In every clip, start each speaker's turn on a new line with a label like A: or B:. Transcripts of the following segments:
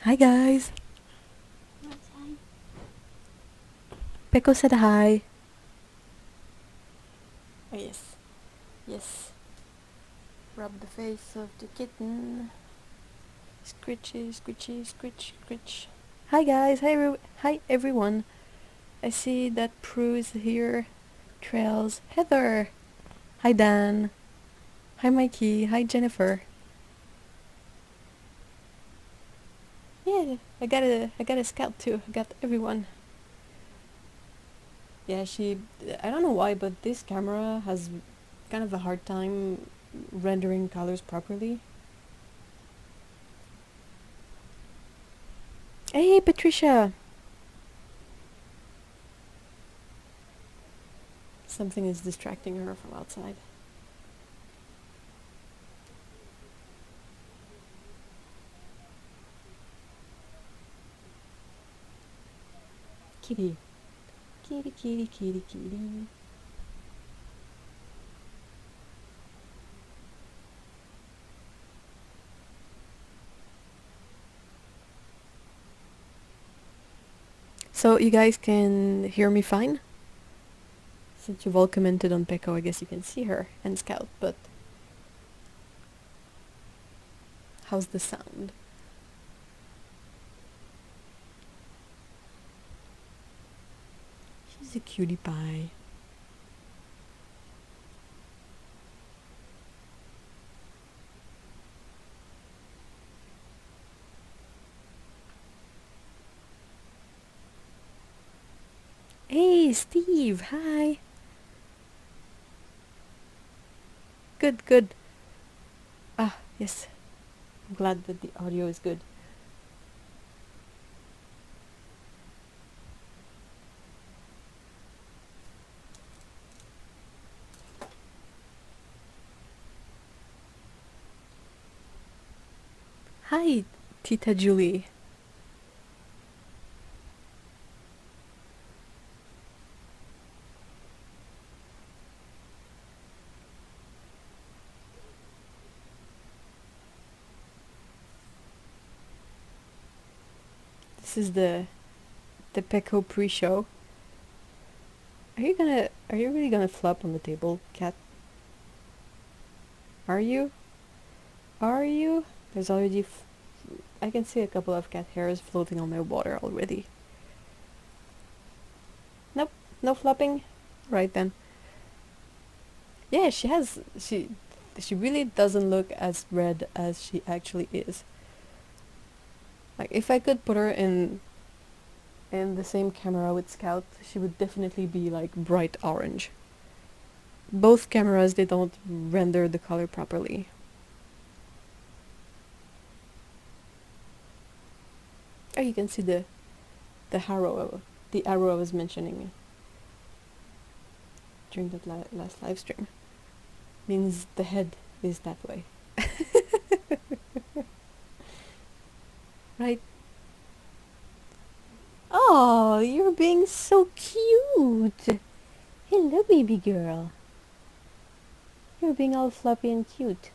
A: Hi guys.
B: What's hi?
A: Peko said hi. Oh yes. Yes. Rub the face of the kitten. Scritchy, scritchy, scritch, scritch. Hi guys. Hi everyone. I see that Prue is here. Trails. Heather. Hi Dan. Hi Mikey. Hi Jennifer. Yeah, I got a scout too. I got everyone. Yeah, I don't know why, but this camera has kind of a hard time rendering colors properly. Hey, Patricia! Something is distracting her from outside. Kitty. Kitty, kitty, kitty, kitty. So, you guys can hear me fine? Since you've all commented on Peko, I guess you can see her and Scout, but how's the sound? She's a cutie pie. Hey, Steve! Hi! Good, good. Ah, yes. I'm glad that the audio is good. Hi, Tita Julie. This is the Peko pre-show. Are you really gonna flop on the table, cat? Are you? Are you? There's already I can see a couple of cat hairs floating on my water already. Nope, no flopping. Right then. Yeah, she really doesn't look as red as she actually is. Like if I could put her in the same camera with Scout, she would definitely be like bright orange. Both cameras they don't render the color properly. Oh, you can see the arrow I was mentioning during that last live stream. Means the head is that way. Right? Oh, you're being so cute. Hello, baby girl. You're being all fluffy and cute.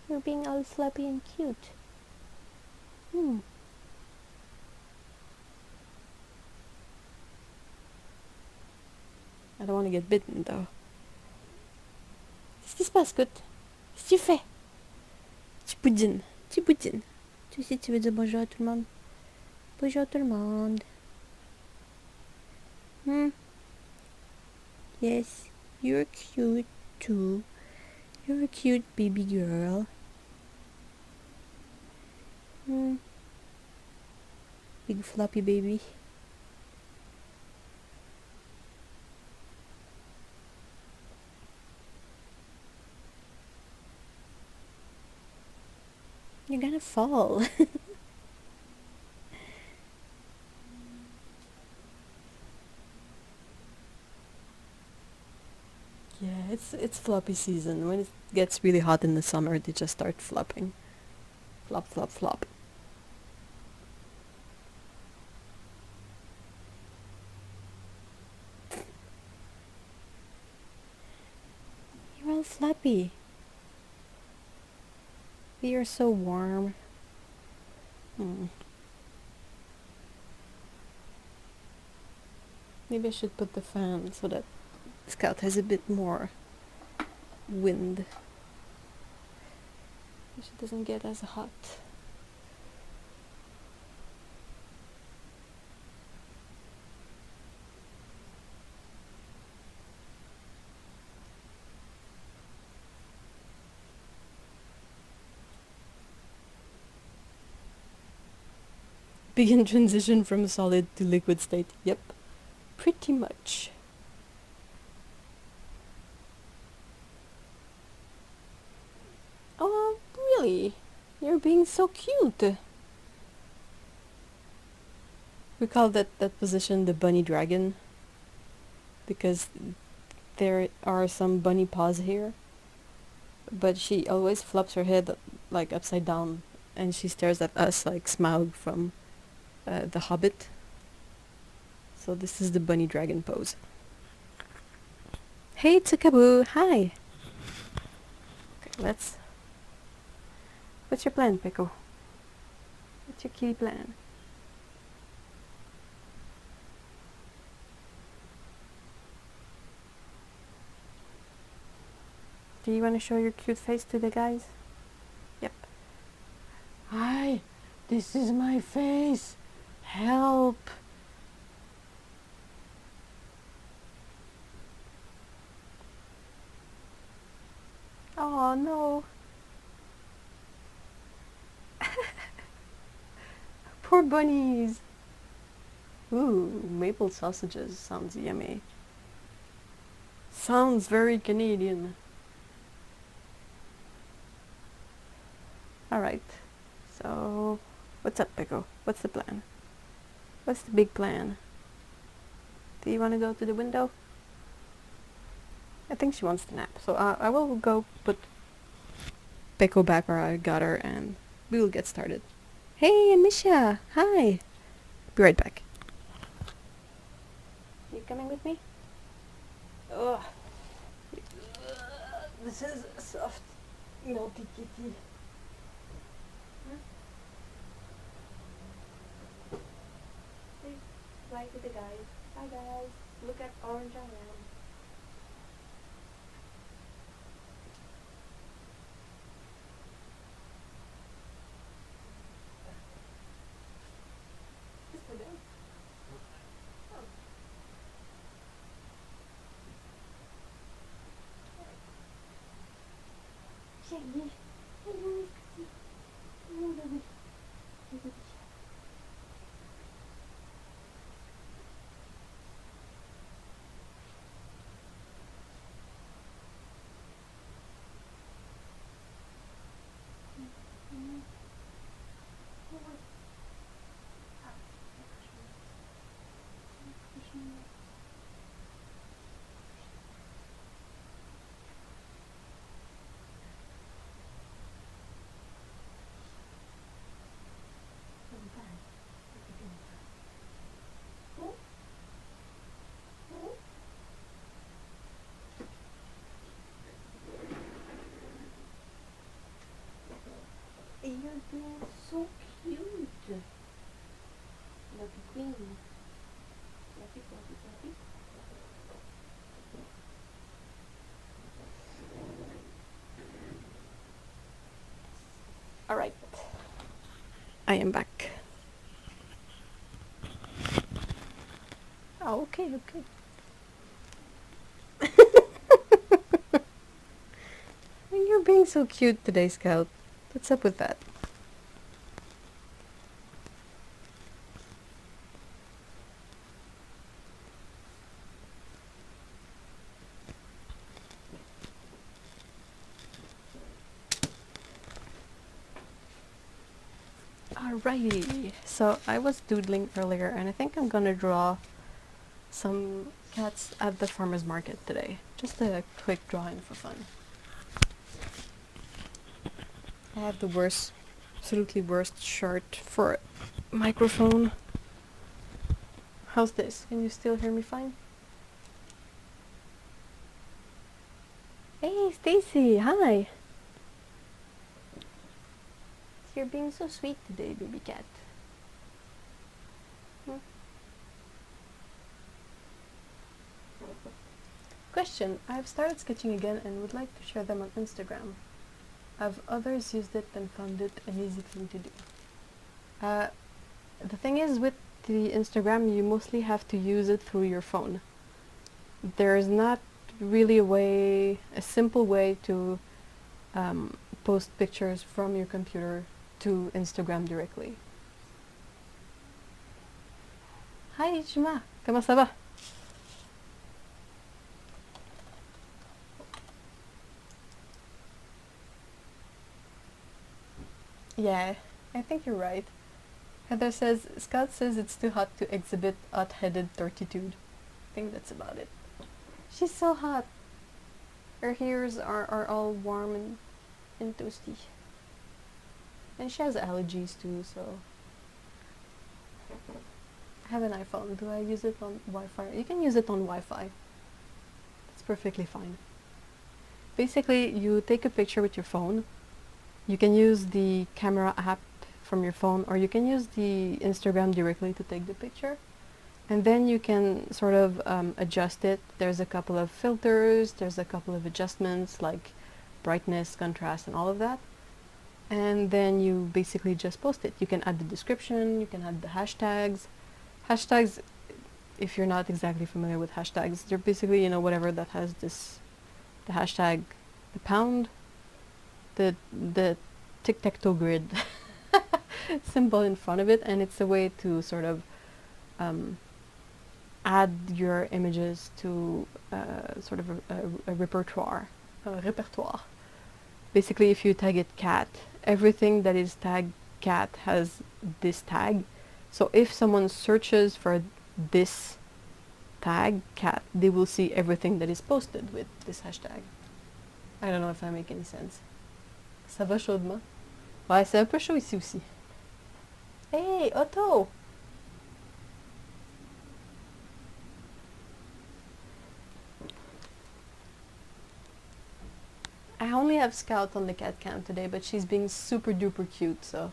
A: You're being all fluffy and cute. Hmm. I don't want to get bitten though. Qu'est-ce qui se passe, Scott? Qu'est-ce que tu fais? Tu boudines. Tu boudines. Tu sais, tu veux dire bonjour à tout le monde. Bonjour à tout le monde. Hmm. Yes, you're cute too. You're a cute baby girl. Hmm. Big floppy baby. You're gonna fall. Yeah, it's floppy season. When it gets really hot in the summer, they just start flopping. Flop, flop, flop. You're all floppy. You're so warm. Hmm. Maybe I should put the fan so that Scout has a bit more wind. She doesn't get as hot. Begin transition from solid to liquid state. Yep, pretty much. Oh, really? You're being so cute. We call that position the bunny dragon because there are some bunny paws here, but she always flops her head like upside down and she stares at us like Smaug from The Hobbit. So this is the bunny dragon pose. Hey Tsukaboo, hi! Okay, let's... What's your plan, Pickle? What's your kitty plan? Do you want to show your cute face to the guys? Yep.
C: Hi, this is my face. Help.
A: Oh no. Poor bunnies. Ooh, maple sausages sounds yummy. Sounds very Canadian. Alright, so what's up, Pickle? What's the plan? What's the big plan? Do you want to go to the window? I think she wants to nap, so I will go put Pickle back where I got her and we will get started. Hey, Amisha! Hi! Be right back. You coming with me? Ugh. This is a soft, milky kitty. Say bye to the guys. Hi guys. Look at orange I am. Just for them. Oh.
B: Shaggy. Hello, Miss. Hello, baby. Baby.
A: You're being so cute. Lucky queen. Lucky, lucky, lucky. Alright. I am back. Oh, okay, okay. You're being so cute today, Scout. What's up with that? Alrighty, so I was doodling earlier and I think I'm gonna draw some cats at the farmer's market today. Just a quick drawing for fun. I have the worst, absolutely worst shirt for microphone. How's this? Can you still hear me fine? Hey Stacy, hi! You're being so sweet today, baby cat. Hmm? Question. I've started sketching again and would like to share them on Instagram. Have others used it and found it an easy thing to do? The thing is, with the Instagram, you mostly have to use it through your phone. There's not really a simple way to post pictures from your computer to Instagram directly. Hi Ishma, comment ça va? Yeah, I think you're right. Heather says, Scott says it's too hot to exhibit hot-headed turtitude. I think that's about it. She's so hot. Her ears are all warm and toasty. And she has allergies too, so... I have an iPhone. Do I use it on Wi-Fi? You can use it on Wi-Fi. It's perfectly fine. Basically, you take a picture with your phone. You can use the camera app from your phone, or you can use the Instagram directly to take the picture. And then you can sort of adjust it. There's a couple of filters, there's a couple of adjustments like brightness, contrast, and all of that. And then you basically just post it. You can add the description, you can add the hashtags. Hashtags, if you're not exactly familiar with hashtags, they're basically, you know, whatever that has this, the hashtag, the pound, the tic-tac-toe grid symbol in front of it, and it's a way to sort of add your images to sort of a repertoire. Basically, if you tag it cat, everything that is tagged cat has this tag. So if someone searches for this tag cat, they will see everything that is posted with this hashtag. I don't know if I make any sense. Ça va chaudement? Ouais, c'est un peu chaud ici aussi. Hey, Otto! I only have Scout on the cat cam today, but she's being super duper cute, so...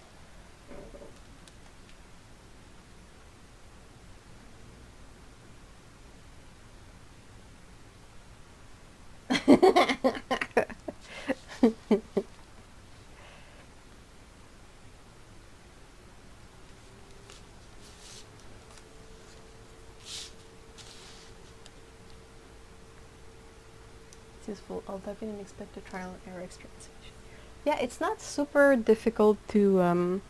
A: It's useful. I'll dive in and expect a trial and error experience. Yeah, it's not super difficult to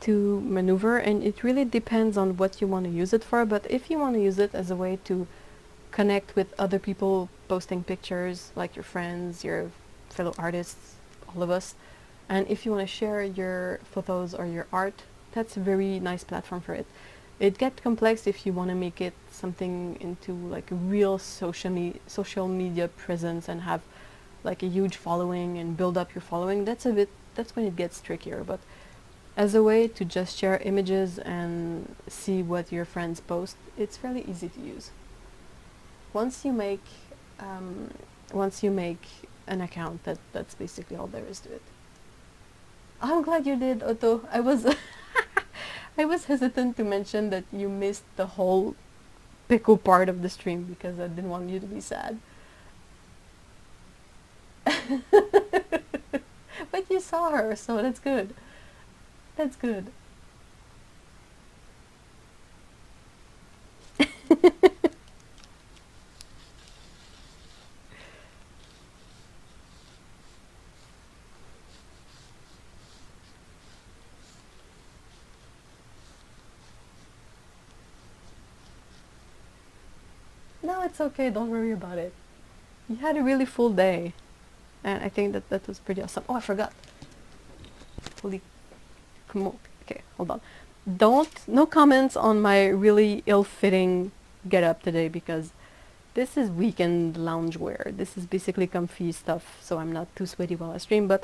A: maneuver, and it really depends on what you want to use it for. But if you want to use it as a way to connect with other people posting pictures, like your friends, your fellow artists, all of us, and if you want to share your photos or your art, that's a very nice platform for it. It gets complex if you want to make it something into like a real social media presence and have like a huge following and build up your following. That's when it gets trickier. But as a way to just share images and see what your friends post, it's fairly easy to use. Once you make an account, that's basically all there is to it. I'm glad you did, Otto. I was I was hesitant to mention that you missed the whole pickle part of the stream because I didn't want you to be sad. But you saw her, so that's good. That's good. No, it's okay. Don't worry about it. You had a really full day. And I think that was pretty awesome. Oh, I forgot. Holy... Okay, hold on. No comments on my really ill-fitting get-up today because this is weekend loungewear. This is basically comfy stuff, so I'm not too sweaty while I stream, but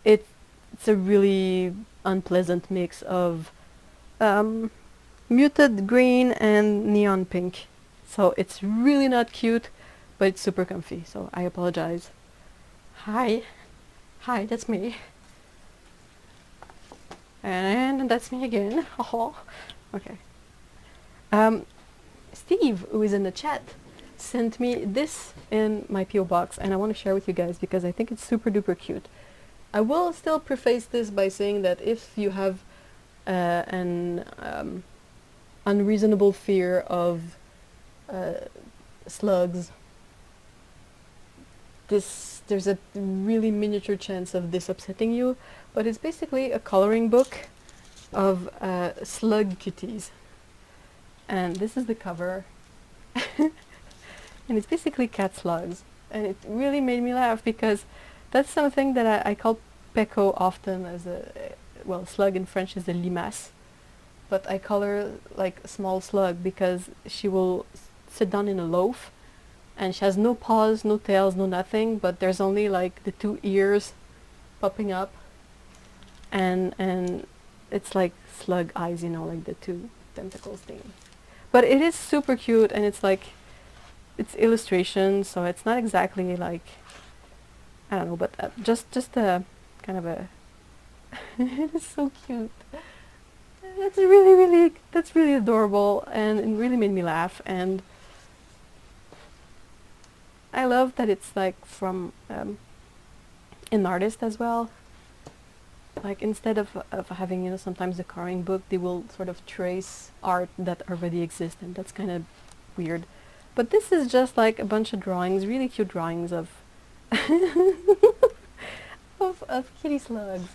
A: it's a really unpleasant mix of muted green and neon pink. So it's really not cute, but it's super comfy, so I apologize. Hi. Hi, that's me. And that's me again. Oh, okay. Steve, who is in the chat, sent me this in my PO box, and I want to share with you guys because I think it's super duper cute. I will still preface this by saying that if you have an unreasonable fear of slugs, there's a really miniature chance of this upsetting you, but it's basically a coloring book of slug kitties. And this is the cover. And it's basically cat slugs. And it really made me laugh because that's something that I call peco often as well, slug in French is a limace. But I call her like a small slug because she will sit down in a loaf and she has no paws, no tails, no nothing, but there's only like the two ears popping up. And it's like slug eyes, you know, like the two tentacles thing. But it is super cute, and it's like, it's illustration, so it's not exactly like, I don't know, but just a kind of a, it is so cute. That's really adorable, and it really made me laugh, and I love that it's like from an artist as well. Like instead of having, you know, sometimes the coloring book, they will sort of trace art that already exists, and that's kind of weird. But this is just like a bunch of drawings, really cute drawings of of kitty slugs.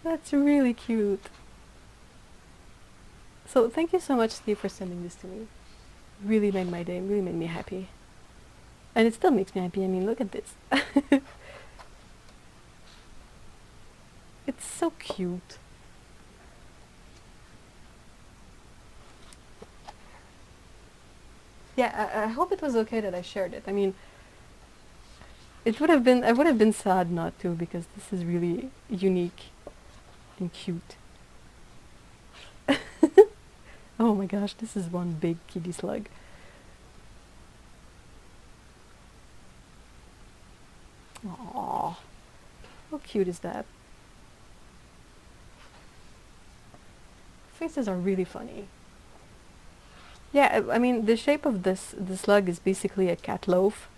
A: That's really cute. So thank you so much, Steve, for sending this to me. Really made my day, really made me happy. And it still makes me happy. I mean, look at this. It's so cute. Yeah, I hope it was okay that I shared it. I mean, it would have been, I would have been sad not to, because this is really unique and cute. Oh my gosh, this is one big kitty slug. Aww, how cute is that? Faces are really funny. Yeah, I mean, the shape of the slug is basically a cat loaf,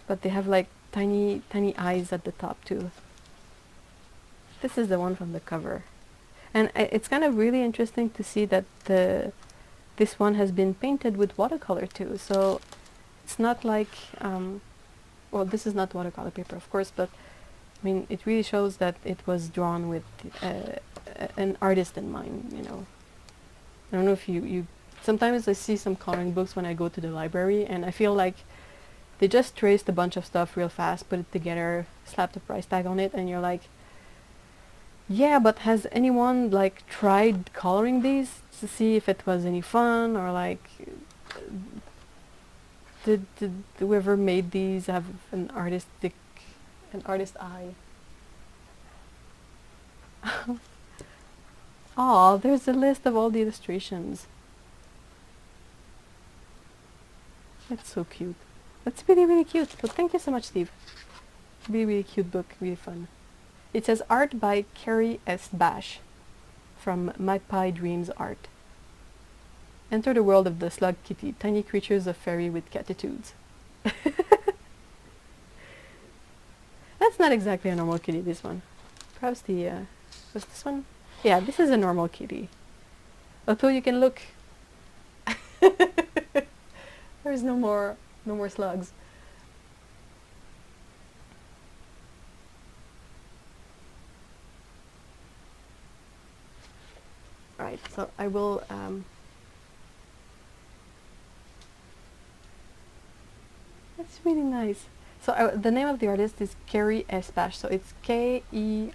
A: but they have like tiny eyes at the top too. This is the one from the cover, and it's kind of really interesting to see that this one has been painted with watercolor too. So it's not like well, this is not watercolor paper, of course, but I mean, it really shows that it was drawn with an artist in mind, you know. I don't know if you sometimes I see some coloring books when I go to the library, and I feel like they just traced a bunch of stuff real fast, put it together, slapped a price tag on it, and you're like, yeah, but has anyone like tried coloring these to see if it was any fun, or like did whoever made these have an artist eye? Oh, there's a list of all the illustrations. That's so cute. That's really cute. So thank you so much, Steve. Really cute book, really fun. It says art by Carrie S. Bash from Magpie Dreams Art. Enter the world of the slug kitty, tiny creatures of fairy with catitudes. That's not exactly a normal kitty, this one. Perhaps the, was this one? Yeah, this is a normal kitty. Although you can look. There's no more slugs. Right, so I will that's really nice. So the name of the artist is Carrie S. Bash. So it's Kerris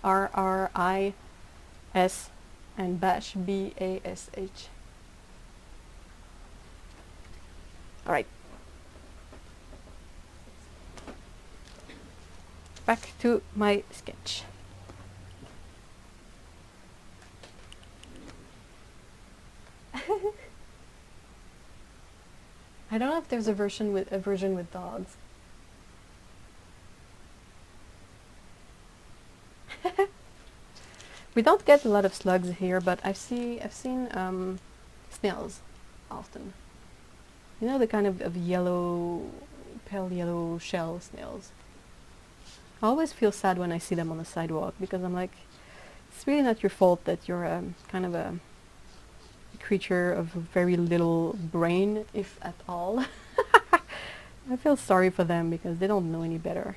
A: and Bash BASH. All right. Back to my sketch. I don't know if there's a version with, dogs. I don't know if there's a version with dogs. We don't get a lot of slugs here, but I've seen snails often. You know, the kind of yellow, pale yellow shell snails. I always feel sad when I see them on the sidewalk because I'm like, it's really not your fault that you're kind of a creature of very little brain, if at all. I feel sorry for them because they don't know any better.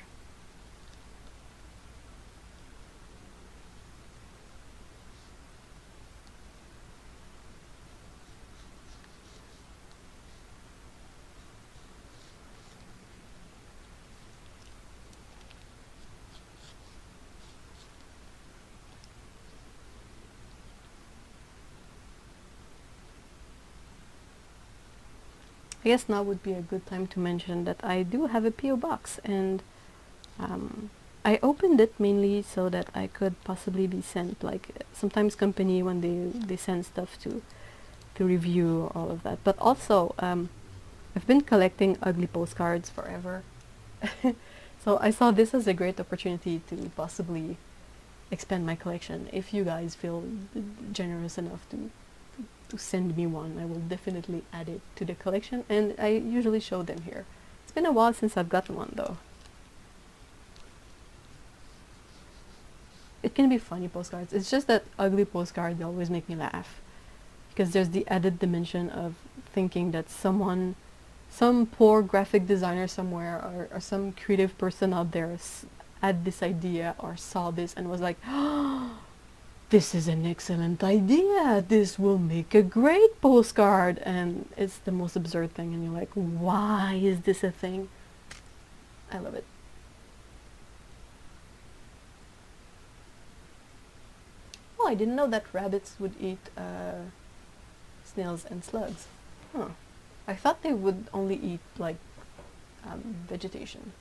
A: I guess now would be a good time to mention that I do have a PO box, and I opened it mainly so that I could possibly be sent, like sometimes company when they send stuff to review all of that. But also I've been collecting ugly postcards forever, so I saw this as a great opportunity to possibly expand my collection. If you guys feel generous enough to send me one, I will definitely add it to the collection, and I usually show them here. It's been a while since I've gotten one though. It can be funny postcards. It's just that ugly postcards always make me laugh because there's the added dimension of thinking that someone, some poor graphic designer somewhere, or some creative person out there had this idea or saw this and was like, oh, this is an excellent idea, this will make a great postcard, and it's the most absurd thing, and you're like, why is this a thing? I love it. Oh, I didn't know that rabbits would eat snails and slugs. Huh. I thought they would only eat like vegetation.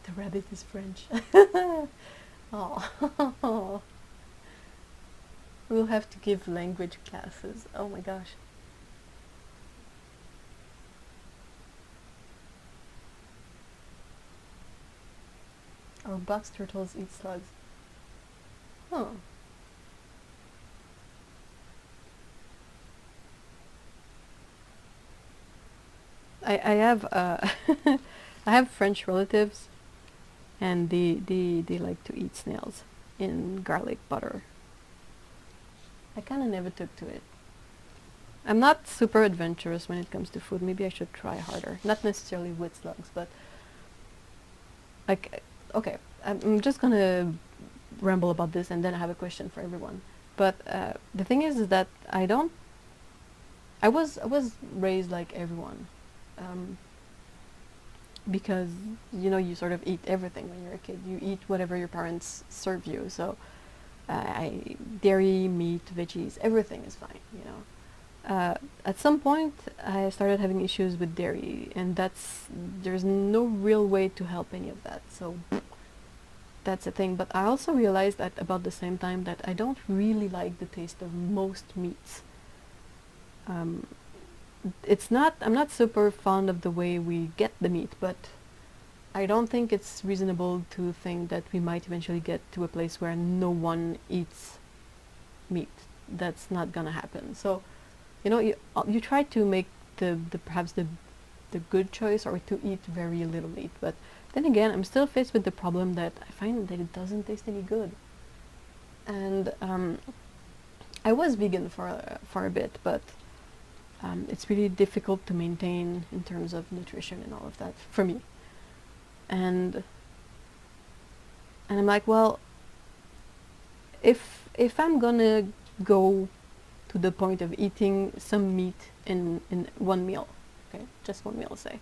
A: The rabbit is French. Oh. We'll have to give language classes. Oh my gosh. Our box turtles eat slugs. Huh. I have I have French relatives, and they like to eat snails in garlic butter. I kind of never took to it. I'm not super adventurous when it comes to food. Maybe I should try harder. Not necessarily with slugs, but like, okay, I'm just gonna ramble about this, and then I have a question for everyone. But the thing is that I was raised like everyone, because you sort of eat everything when you're a kid. You eat whatever your parents serve you. So dairy, meat, veggies, everything is fine. At some point, I started having issues with dairy, and there's no real way to help any of that. So that's a thing. But I also realized at about the same time that I don't really like the taste of most meats. I'm not super fond of the way we get the meat, but I don't think it's reasonable to think that we might eventually get to a place where no one eats meat. That's not gonna happen. So, you try to make perhaps the good choice, or to eat very little meat. But then again, I'm still faced with the problem that I find that it doesn't taste any good. And I was vegan for a bit, but it's really difficult to maintain in terms of nutrition and all of that for me. And I'm like, well, if I'm gonna go to the point of eating some meat in one meal, okay, just one meal, say,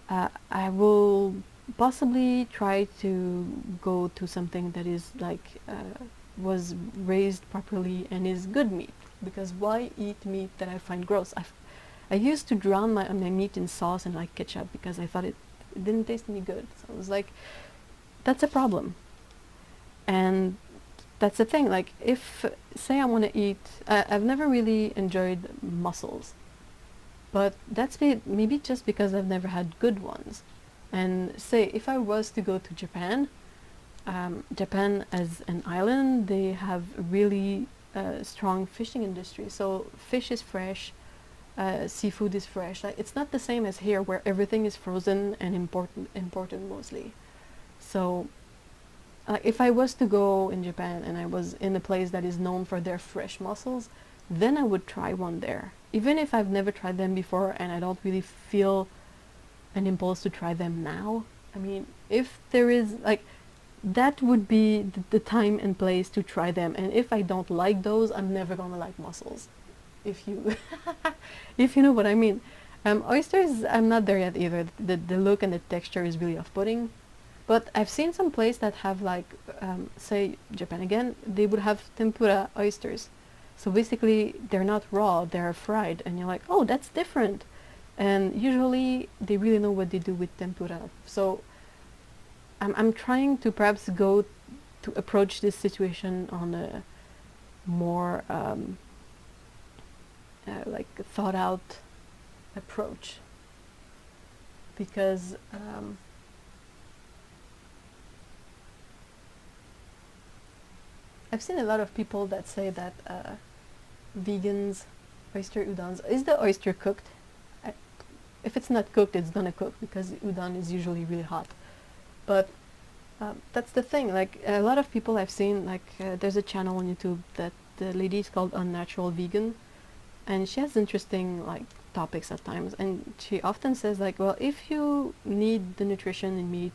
A: I will possibly try to go to something that is like was raised properly and is good meat. Because why eat meat that I find gross? I used to drown my meat in sauce and like ketchup because I thought it didn't taste any good. So I was like, that's a problem. And that's the thing, like if, say I want to eat, I've never really enjoyed mussels, but that's maybe just because I've never had good ones. And say if I was to go to Japan, Japan as an island, they have really strong fishing industry. So fish is fresh, seafood is fresh. Like, it's not the same as here where everything is frozen and imported mostly. So if I was to go in Japan and I was in a place that is known for their fresh mussels, then I would try one there. Even if I've never tried them before and I don't really feel an impulse to try them now. I mean, if there is, like, that would be the time and place to try them. And if I don't like those, I'm never gonna like mussels. If you, if you know what I mean. Oysters, I'm not there yet either. The look and the texture is really off-putting. But I've seen some places that have like, say Japan again, they would have tempura oysters. So basically they're not raw, they're fried, and you're like, oh, that's different. And usually they really know what they do with tempura. So I'm trying to perhaps go to approach this situation on a more like thought out approach. Because I've seen a lot of people that say that vegans, oyster udons, is the oyster cooked? If it's not cooked, it's gonna cook because udon is usually really hot. But that's the thing, like a lot of people I've seen, like there's a channel on YouTube that the lady is called Unnatural Vegan, and she has interesting like topics at times, and she often says like, well, if you need the nutrition in meat,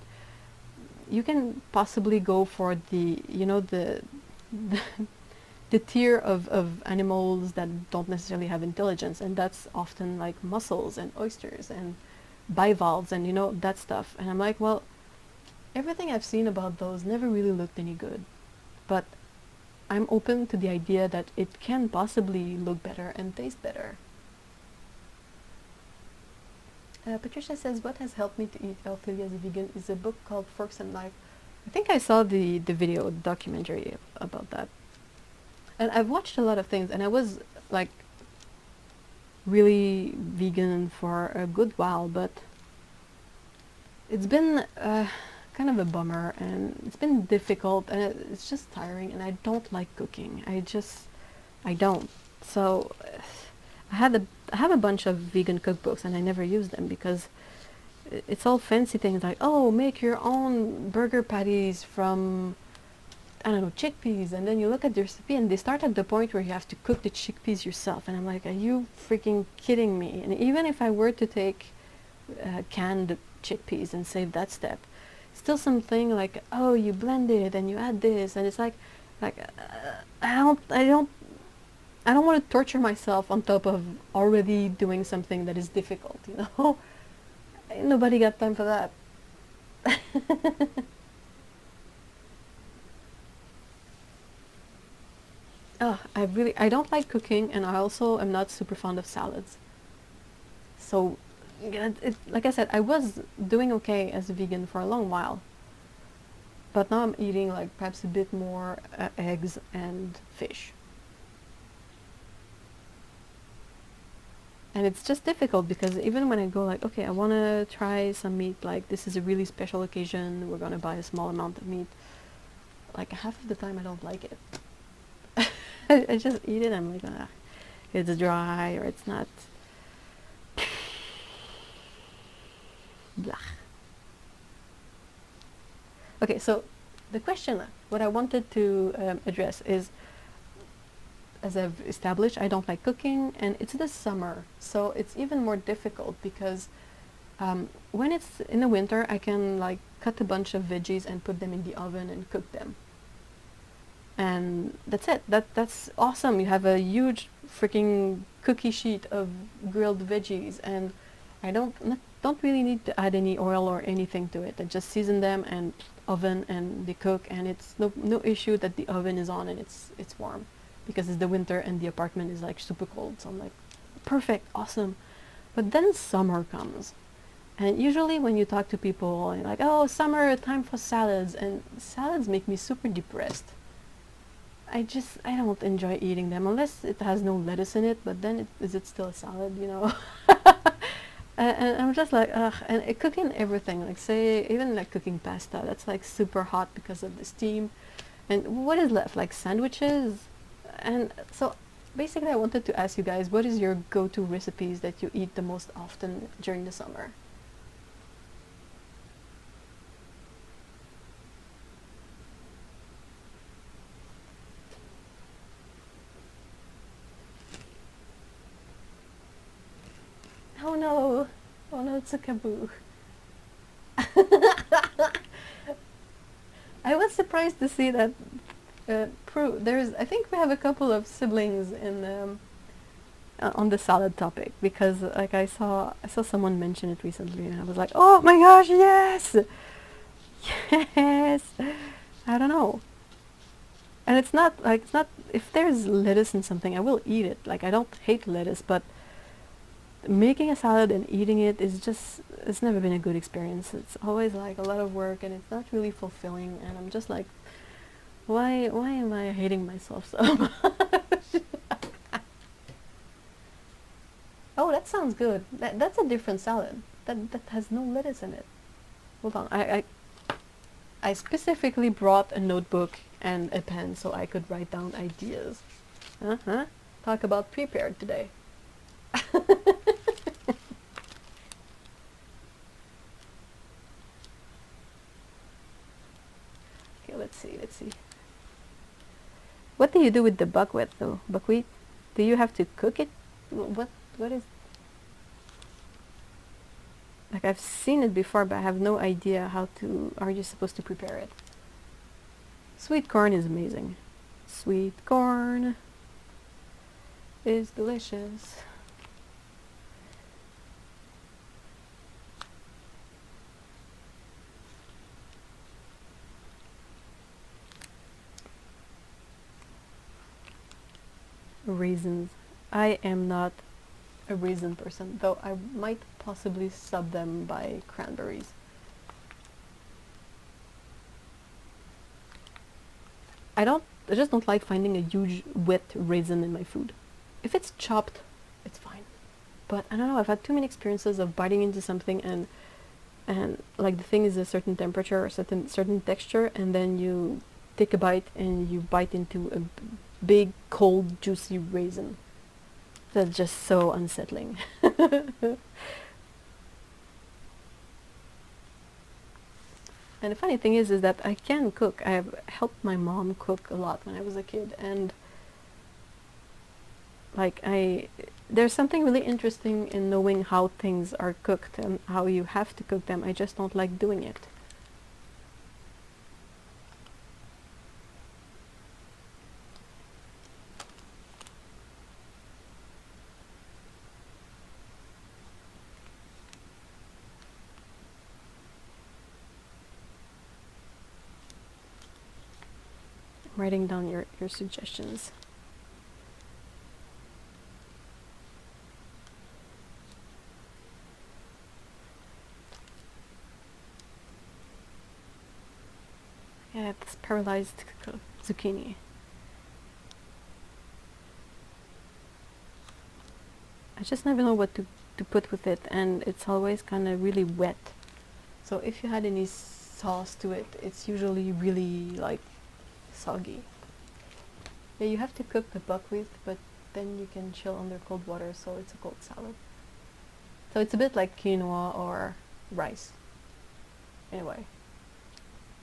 A: you can possibly go for the, you know, the tier of animals that don't necessarily have intelligence, and that's often like mussels and oysters and bivalves and, you know, that stuff. And I'm like, well, everything I've seen about those never really looked any good, but I'm open to the idea that it can possibly look better and taste better. Patricia says, what has helped me to eat healthily as a vegan is a book called Forks and Knife. I think I saw the video documentary about that. And I've watched a lot of things, and I was like really vegan for a good while, but it's been kind of a bummer, and it's been difficult, and it's just tiring, and I don't like cooking. I don't. So I have a bunch of vegan cookbooks, and I never use them because it's all fancy things like, oh, make your own burger patties from, I don't know, chickpeas, and then you look at the recipe and they start at the point where you have to cook the chickpeas yourself, and I'm like, are you freaking kidding me? And even if I were to take canned chickpeas and save that step, still something like, oh, you blend it and you add this, and it's like I don't want to torture myself on top of already doing something that is difficult, you know? Ain't nobody got time for that. Oh, I don't like cooking, and I also am not super fond of salads. So, yeah, like I said, I was doing okay as a vegan for a long while, but now I'm eating like perhaps a bit more eggs and fish. And it's just difficult because even when I go like, okay, I want to try some meat, like this is a really special occasion, we're going to buy a small amount of meat, like half of the time I don't like it. I just eat it, I'm like, ah, it's dry or it's not. Blah. Okay, so the question, what I wanted to address is, as I've established, I don't like cooking, and it's the summer, so it's even more difficult because when it's in the winter, I can like cut a bunch of veggies and put them in the oven and cook them. And that's it. That's awesome. You have a huge freaking cookie sheet of grilled veggies, and I don't really need to add any oil or anything to it. I just season them, and oven and they cook, and it's no issue that the oven is on and it's warm, because it's the winter and the apartment is like super cold. So I'm like, perfect, awesome. But then summer comes, and usually when you talk to people and like, oh, summer, time for salads, and salads make me super depressed. I don't enjoy eating them unless it has no lettuce in it, but then is it still a salad, you know? And I'm just like, ugh. And cooking everything, like say, even like cooking pasta, that's like super hot because of the steam. And what is left? Like sandwiches? And so basically I wanted to ask you guys, what is your go-to recipes that you eat the most often during the summer? Oh no! Oh no, it's a kaboo. I was surprised to see that. I think we have a couple of siblings in on the salad topic, because like I saw someone mention it recently, and I was like, oh my gosh, yes, yes. I don't know, and it's not if there's lettuce in something, I will eat it. Like I don't hate lettuce, but making a salad and eating it is just, it's never been a good experience. It's always like a lot of work and it's not really fulfilling, and I'm just like, why am I hating myself so much? Oh, that sounds good. That's a different salad. That has no lettuce in it. Hold on. I specifically brought a notebook and a pen so I could write down ideas. Uh-huh. Talk about prepared today. Okay, let's see. What do you do with the buckwheat though? Buckwheat? Do you have to cook it? What is... Like I've seen it before, but I have no idea how to... Are you supposed to prepare it? Sweet corn is amazing. Sweet corn is delicious. Raisins. I am not a raisin person, though I might possibly sub them by cranberries. I just don't like finding a huge wet raisin in my food. If it's chopped, it's fine. But I don't know, I've had too many experiences of biting into something and like the thing is a certain temperature or certain texture, and then you take a bite and you bite into a big cold juicy raisin. That's just so unsettling. And the funny thing is that I can cook. I have helped my mom cook a lot when I was a kid, and like there's something really interesting in knowing how things are cooked and how you have to cook them. I just don't like doing it. I'm writing down your suggestions. Yeah, it's paralyzed zucchini. I just never know what to put with it, and it's always kind of really wet. So if you had any sauce to it, it's usually really like soggy. Yeah, you have to cook the buckwheat, but then you can chill under cold water, so it's a cold salad. So it's a bit like quinoa or rice. Anyway,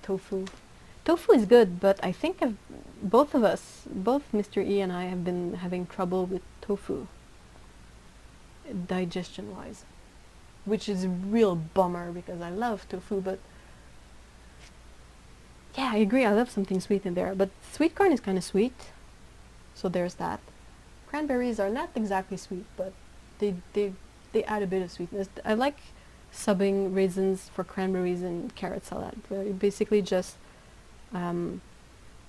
A: tofu. Tofu is good, but I think both of us, both Mr. E and I, have been having trouble with tofu, digestion-wise, which is a real bummer because I love tofu, but yeah, I agree, I love something sweet in there, but sweet corn is kind of sweet, so there's that. Cranberries are not exactly sweet, but they add a bit of sweetness. I like subbing raisins for cranberries and carrot salad. Where you basically just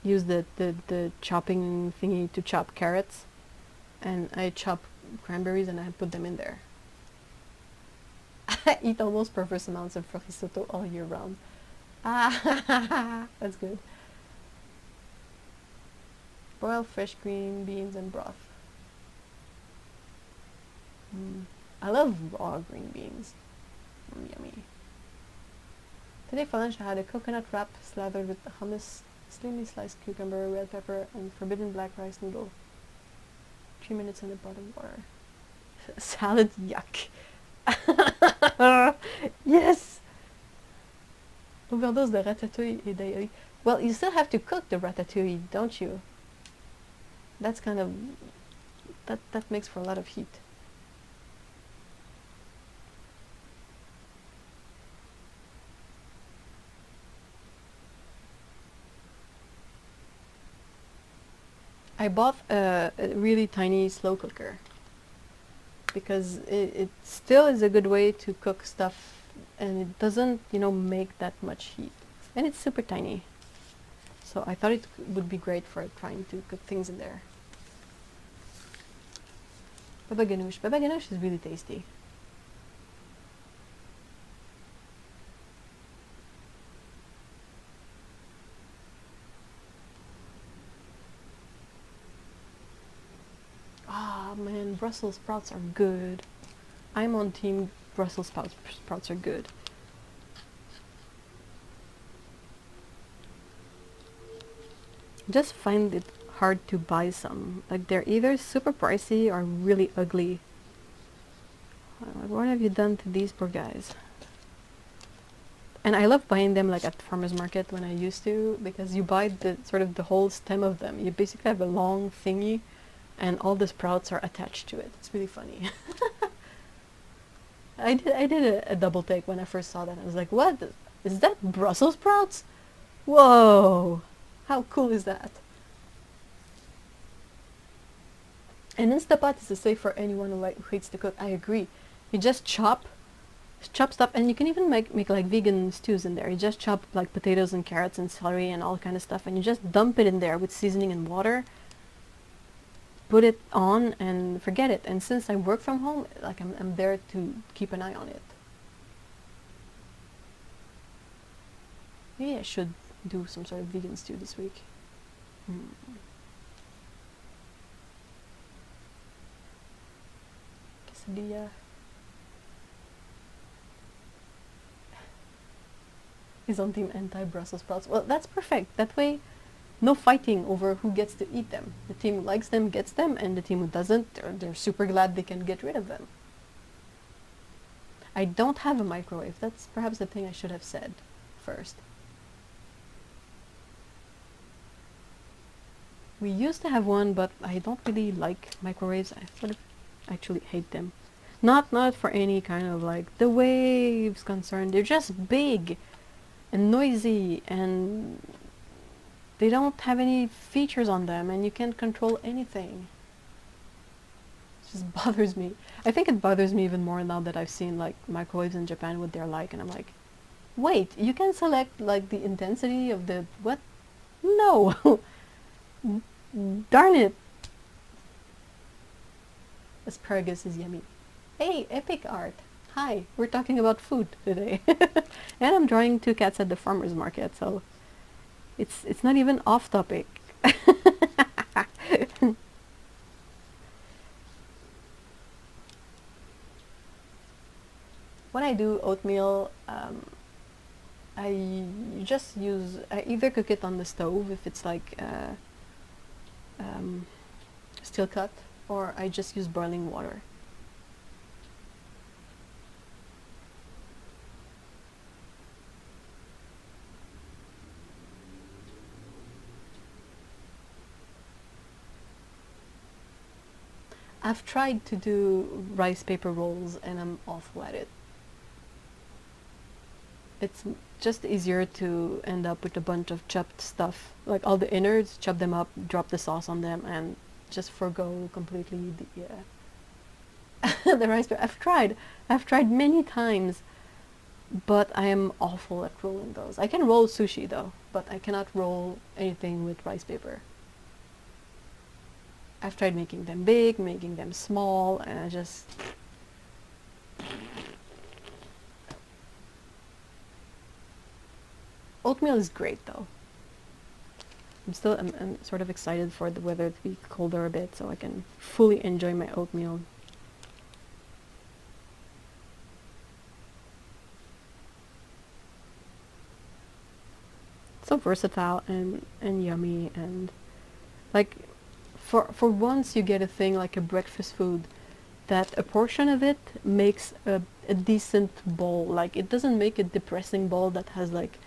A: use the chopping thingy to chop carrots, and I chop cranberries and I put them in there. I eat almost perverse amounts of risotto all year round. Ah, that's good. Boil fresh green beans and broth. I love raw green beans. Yummy. Today for lunch I had a coconut wrap slathered with hummus, slimly sliced cucumber, red pepper, and forbidden black rice noodle. 3 minutes in a pot of water. Salad, yuck. Yes! Overdose de ratatouille et d'ail. Well, you still have to cook the ratatouille, don't you? That's kind of... that makes for a lot of heat. I bought a really tiny slow cooker because it still is a good way to cook stuff, and it doesn't, you know, make that much heat, and it's super tiny. So I thought it would be great for trying to cook things in there. Baba ganoush. Baba ganoush is really tasty. Ah man, Brussels sprouts are good. I'm on team Brussels sprouts. Sprouts are good. Just find it hard to buy some. Like they're either super pricey or really ugly. Like, what have you done to these poor guys? And I love buying them like at farmer's market when I used to, because you buy the sort of the whole stem of them. You basically have a long thingy and all the sprouts are attached to it. It's really funny. I did a double take when I first saw that. I was like, what? Is that Brussels sprouts? Whoa! How cool is that? And Instapot is safe for anyone who hates to cook. I agree. You just chop stuff, and you can even make like vegan stews in there. You just chop like potatoes and carrots and celery and all kind of stuff, and you just dump it in there with seasoning and water. Put it on and forget it. And since I work from home, like I'm there to keep an eye on it. Maybe I should do some sort of vegan stew this week. Quesadilla. Is on team anti-Brussels sprouts. Well, that's perfect. That way, no fighting over who gets to eat them. The team who likes them gets them, and the team who doesn't, they're super glad they can get rid of them. I don't have a microwave. That's perhaps the thing I should have said first. We used to have one, but I don't really like microwaves. I sort of actually hate them. Not for any kind of like the waves concerned. They're just big and noisy, and they don't have any features on them, and you can't control anything. It just bothers me. I think it bothers me even more now that I've seen like microwaves in Japan, what they're like, and I'm like, wait, you can select like the intensity of the what? No. Darn it. Asparagus is yummy. Hey, Epic Art. Hi, we're talking about food today. And I'm drawing 2 cats at the farmer's market, so it's not even off topic. When I do oatmeal, I either cook it on the stove if it's like steel cut, or I just use boiling water. I've tried to do rice paper rolls and I'm awful at it. It's just easier to end up with a bunch of chopped stuff, like all the innards, chop them up, drop the sauce on them, and just forgo completely the the rice paper. I've tried many times, but I am awful at rolling those. I can roll sushi though, but I cannot roll anything with rice paper. I've tried making them big, making them small, and I just... Oatmeal is great though. I'm sort of excited for the weather to be colder a bit so I can fully enjoy my oatmeal. So versatile and yummy, and like for once you get a thing like a breakfast food that a portion of it makes a decent bowl. Like it doesn't make a depressing bowl that has like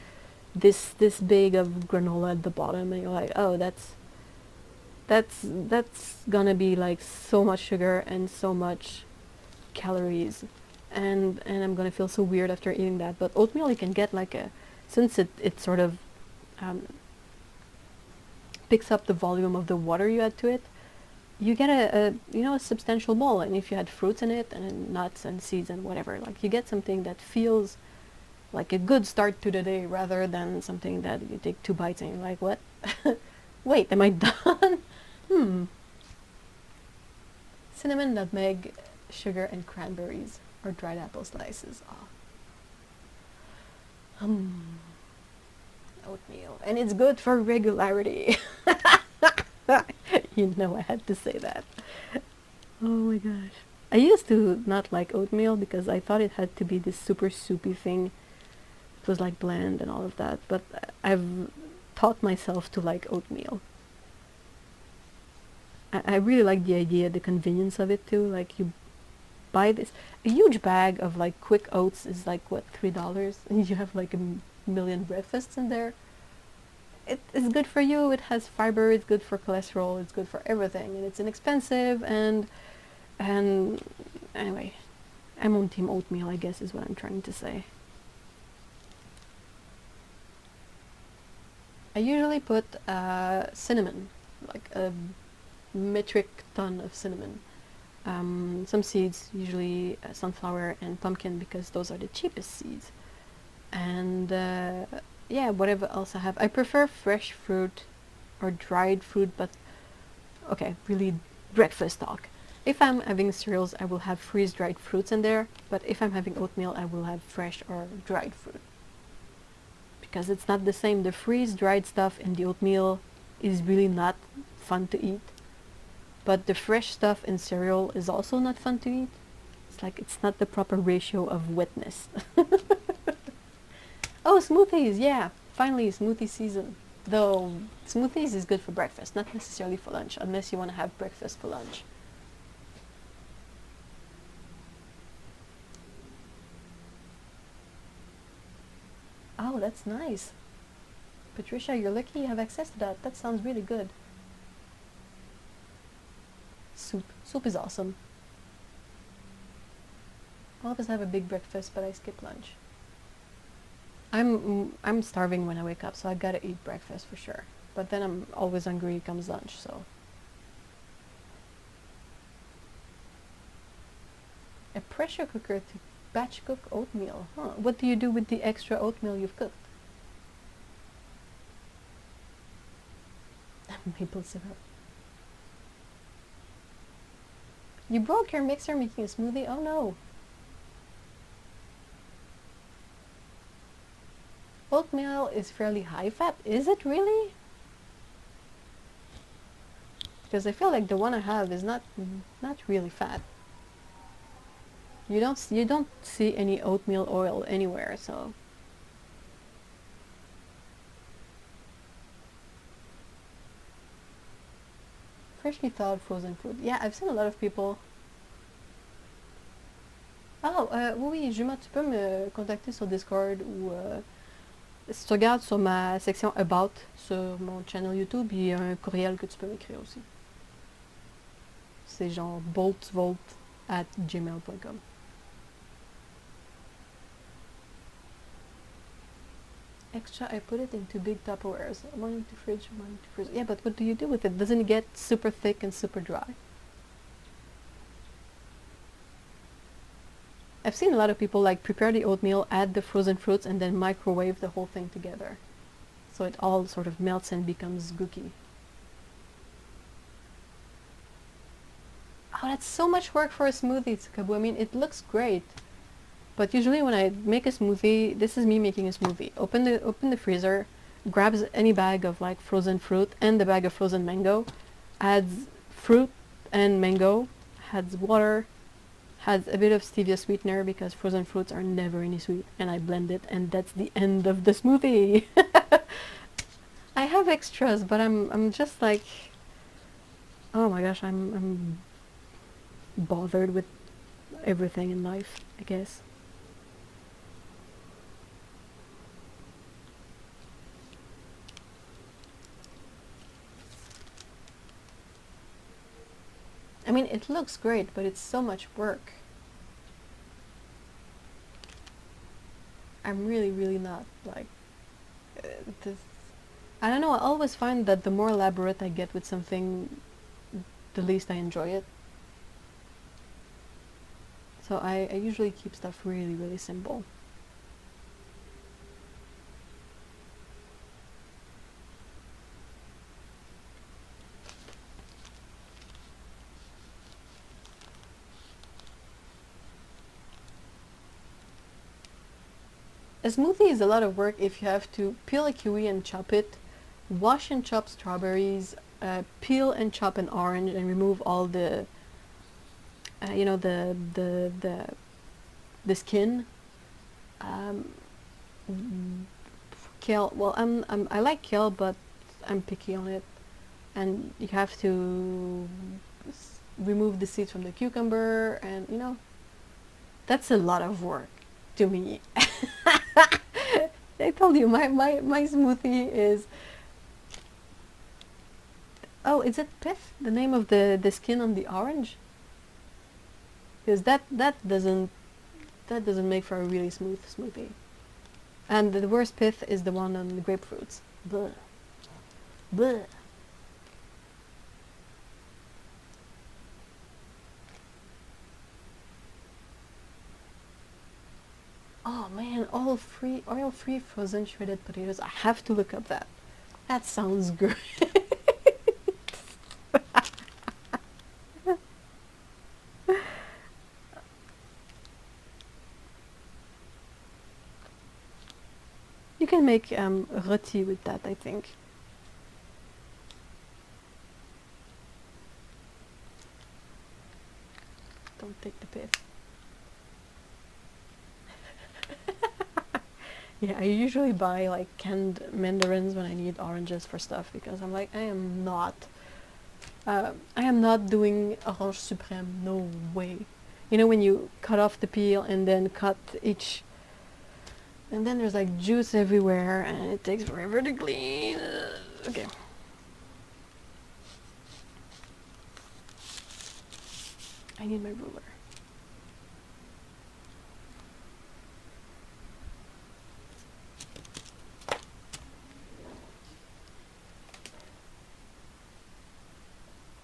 A: this big of granola at the bottom and you're like, oh, that's gonna be like so much sugar and so much calories, and I'm gonna feel so weird after eating that. But oatmeal, you can get like a, since it sort of picks up the volume of the water you add to it, you get a you know, a substantial bowl. And if you had fruits in it and nuts and seeds and whatever, like you get something that feels like a good start to the day rather than something that you take 2 bites and you're like, what? Wait, am I done? Cinnamon, nutmeg, sugar, and cranberries or dried apple slices. Oatmeal. And it's good for regularity. You know I had to say that. Oh my gosh. I used to not like oatmeal because I thought it had to be this super soupy thing. It was like bland and all of that, but I've taught myself to like oatmeal. I really like the idea, the convenience of it too. Like you buy this, a huge bag of like quick oats is like what, $3, and you have like a million breakfasts in there. It's good for you. It has fiber. It's good for cholesterol. It's good for everything, and it's inexpensive. And anyway, I'm on team oatmeal, I guess, is what I'm trying to say. I usually put cinnamon, like a metric ton of cinnamon. Some seeds, usually sunflower and pumpkin, because those are the cheapest seeds. And yeah, whatever else I have. I prefer fresh fruit or dried fruit, but okay, really breakfast talk. If I'm having cereals, I will have freeze-dried fruits in there, but if I'm having oatmeal, I will have fresh or dried fruit. Because it's not the same. The freeze-dried stuff in the oatmeal is really not fun to eat. But the fresh stuff in cereal is also not fun to eat. It's like it's not the proper ratio of wetness. Oh, smoothies, yeah. Finally, smoothie season. Though, smoothies is good for breakfast, not necessarily for lunch, unless you want to have breakfast for lunch. Oh, that's nice. Patricia, you're lucky you have access to that. That sounds really good. Soup. Soup is awesome. All of us have a big breakfast, but I skip lunch. I'm starving when I wake up, so I gotta eat breakfast for sure. But then I'm always hungry comes lunch, so. A pressure cooker to batch cook oatmeal. Huh. What do you do with the extra oatmeal you've cooked? Maple syrup. You broke your mixer making a smoothie? Oh no. Oatmeal is fairly high fat. Is it really? Because I feel like the one I have is not really fat. You don't see any oatmeal oil anywhere, so. Freshly thawed frozen food. Yeah, I've seen a lot of people. Oh, oui, Juma, tu peux me contacter sur Discord ou si tu regardes sur ma section About sur mon channel YouTube, il y a un courriel que tu peux m'écrire aussi. C'est genre boltvolt@gmail.com. Extra, I put it into big Tupperwares. One into fridge, one into freezer. Yeah, but what do you do with it? Doesn't it get super thick and super dry? I've seen a lot of people like prepare the oatmeal, add the frozen fruits, and then microwave the whole thing together. So it all sort of melts and becomes gooky. Oh, that's so much work for a smoothie, Tsukabu. I mean, it looks great. But usually when I make a smoothie, this is me making a smoothie. Open the freezer, grabs any bag of like frozen fruit and the bag of frozen mango, adds fruit and mango, adds water, adds a bit of stevia sweetener because frozen fruits are never any sweet, and I blend it, and that's the end of the smoothie. I have extras, but I'm just like, oh my gosh, I'm bothered with everything in life, I guess. I mean, it looks great, but it's so much work. I'm really not like this. I don't know. I always find that the more elaborate I get with something, the least I enjoy it. So I usually keep stuff really simple. A smoothie is a lot of work if you have to peel a kiwi and chop it, wash and chop strawberries, peel and chop an orange and remove all the, you know, the skin. Kale. Well, I like kale, but I'm picky on it, and you have to remove the seeds from the cucumber, and you know, that's a lot of work to me. I told you my smoothie is. Oh, is it pith? The name of the skin on the orange? Because that doesn't make for a really smooth smoothie. And the worst pith is the one on the grapefruits. Bleh. Bleh. Oh man, oil-free frozen shredded potatoes. I have to look up that. That sounds great. You can make roti with that, I think. Don't take the pith. Yeah, I usually buy like canned mandarins when I need oranges for stuff because I'm like, I am not doing orange supreme, no way. You know when you cut off the peel and then cut each, and then there's like juice everywhere and it takes forever to clean. Okay. I need my ruler.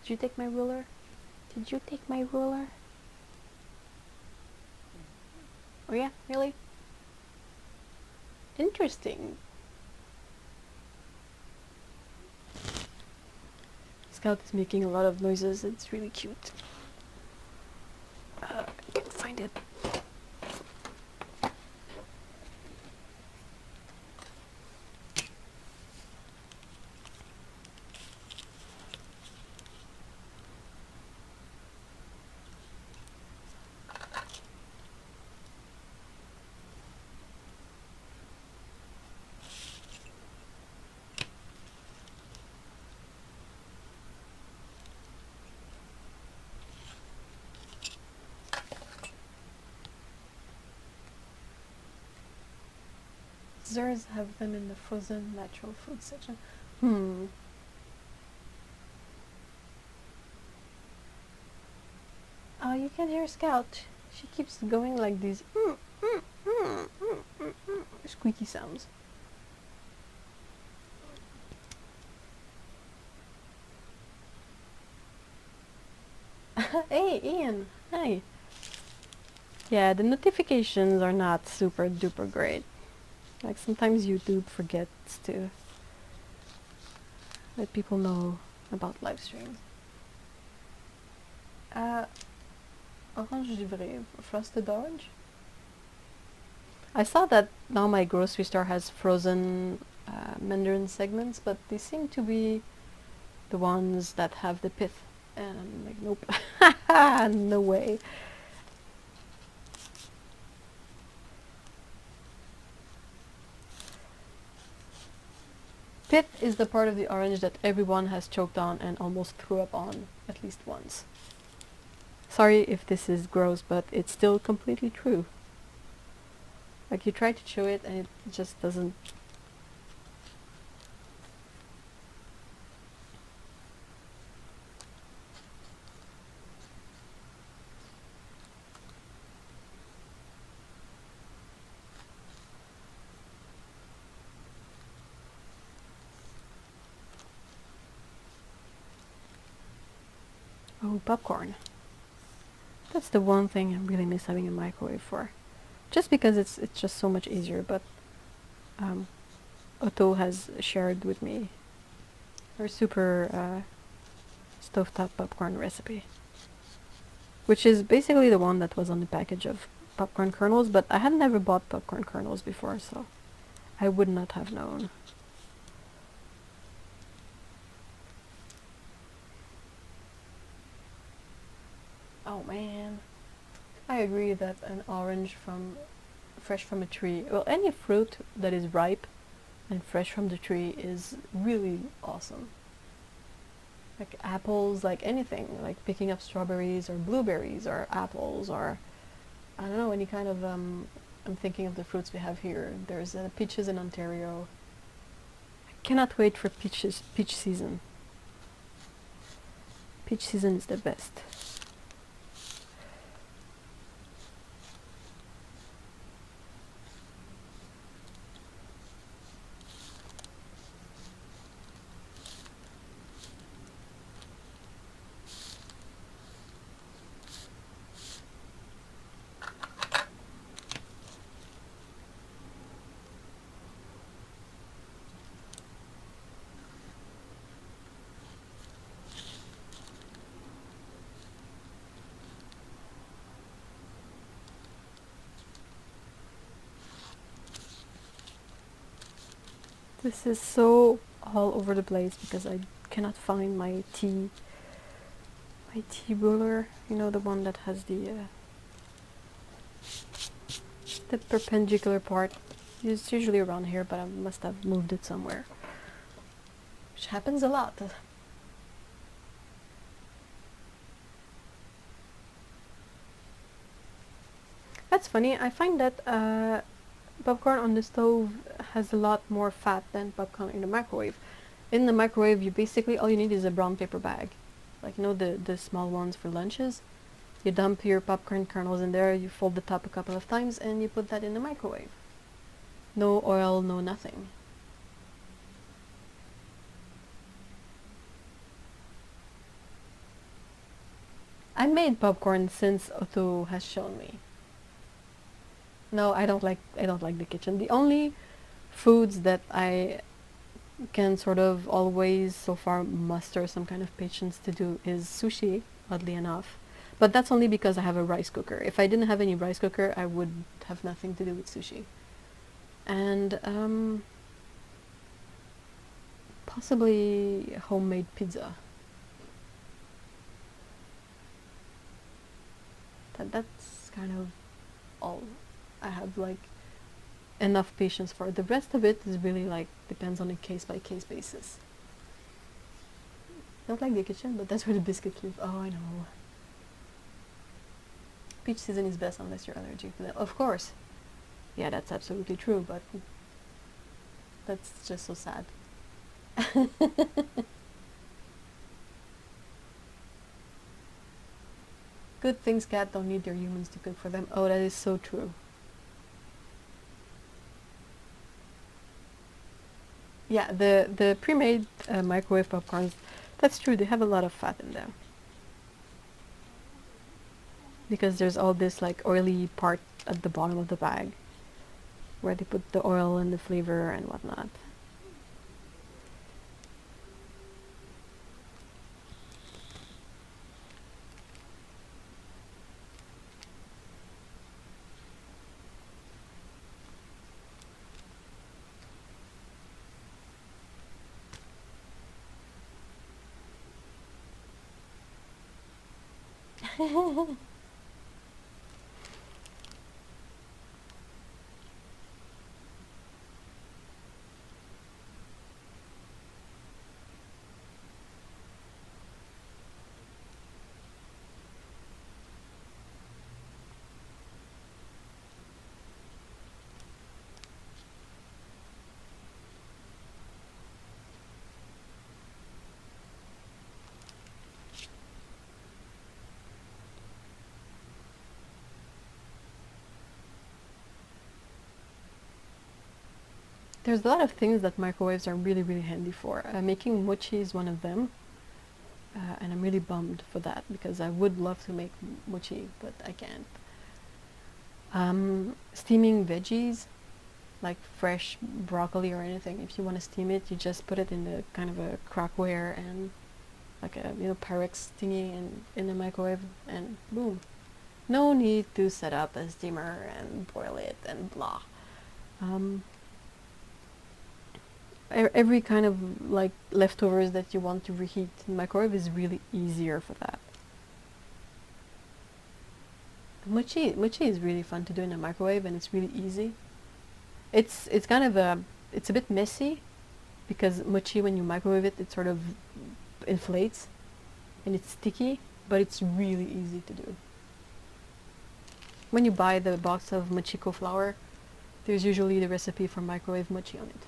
A: Did you take my ruler? Did you take my ruler? Oh yeah, really? Interesting. Scout is making a lot of noises. It's really cute. I can't find it. Zers have them in the frozen natural food section. Oh, you can hear Scout. She keeps going like these squeaky sounds. Hey, Ian. Hi. Yeah, the notifications are not super duper great. Like sometimes YouTube forgets to let people know about live streams. Orange livré, frosted orange. I saw that now my grocery store has frozen mandarin segments, but they seem to be the ones that have the pith. And I'm like, nope, no way. Pith is the part of the orange that everyone has choked on and almost threw up on at least once. Sorry if this is gross, but it's still completely true. Like you try to chew it and it just doesn't. Oh, popcorn. That's the one thing I really miss having a microwave for. Just because it's just so much easier, but Otto has shared with me her super stovetop popcorn recipe, which is basically the one that was on the package of popcorn kernels, but I had never bought popcorn kernels before, so I would not have known. Oh man, I agree that an orange fresh from a tree, well, any fruit that is ripe and fresh from the tree is really awesome. Like apples, like anything, like picking up strawberries or blueberries or apples or I don't know, any kind of I'm thinking of the fruits we have here. There's peaches in Ontario. I cannot wait for peach season. Peach season is the best. This is so all over the place because I cannot find my tea ruler. You know, the one that has the perpendicular part. It's usually around here, but I must have moved it somewhere, which happens a lot. That's funny. I find that popcorn on the stove has a lot more fat than popcorn in the microwave. In the microwave, you basically all you need is a brown paper bag, like you know the small ones for lunches. You dump your popcorn kernels in there, you fold the top a couple of times, and you put that in the microwave. No oil, no nothing. I made popcorn since Otto has shown me. No, I don't like the kitchen. The only foods that I can sort of always so far muster some kind of patience to do is sushi, oddly enough. But that's only because I have a rice cooker. If I didn't have any rice cooker, I would have nothing to do with sushi. And possibly homemade pizza. That's kind of all I have like enough patience for. The rest of it is really like depends on a case by case basis. Not like the kitchen, but that's where the biscuits live. Oh, I know. Peach season is best unless you're allergic to them. Of course. Yeah, that's absolutely true, but that's just so sad. Good things cat don't need their humans to cook for them. Oh, that is so true. Yeah, the pre-made microwave popcorns, that's true, they have a lot of fat in them. because there's all this like oily part at the bottom of the bag where they put the oil and the flavor and whatnot. There's a lot of things that microwaves are really, really handy for. Making mochi is one of them, and I'm really bummed for that because I would love to make mochi, but I can't. Steaming veggies, like fresh broccoli or anything, if you want to steam it, you just put it in the kind of a crockware and like a Pyrex thingy in the microwave, and boom. No need to set up a steamer and boil it and blah. Every kind of like leftovers that you want to reheat in the microwave is really easier for that. Mochi is really fun to do in a microwave, and it's really easy. It's kind of it's a bit messy because mochi, when you microwave it, it sort of inflates and it's sticky, but it's really easy to do. When you buy the box of mochiko flour, there's usually the recipe for microwave mochi on it.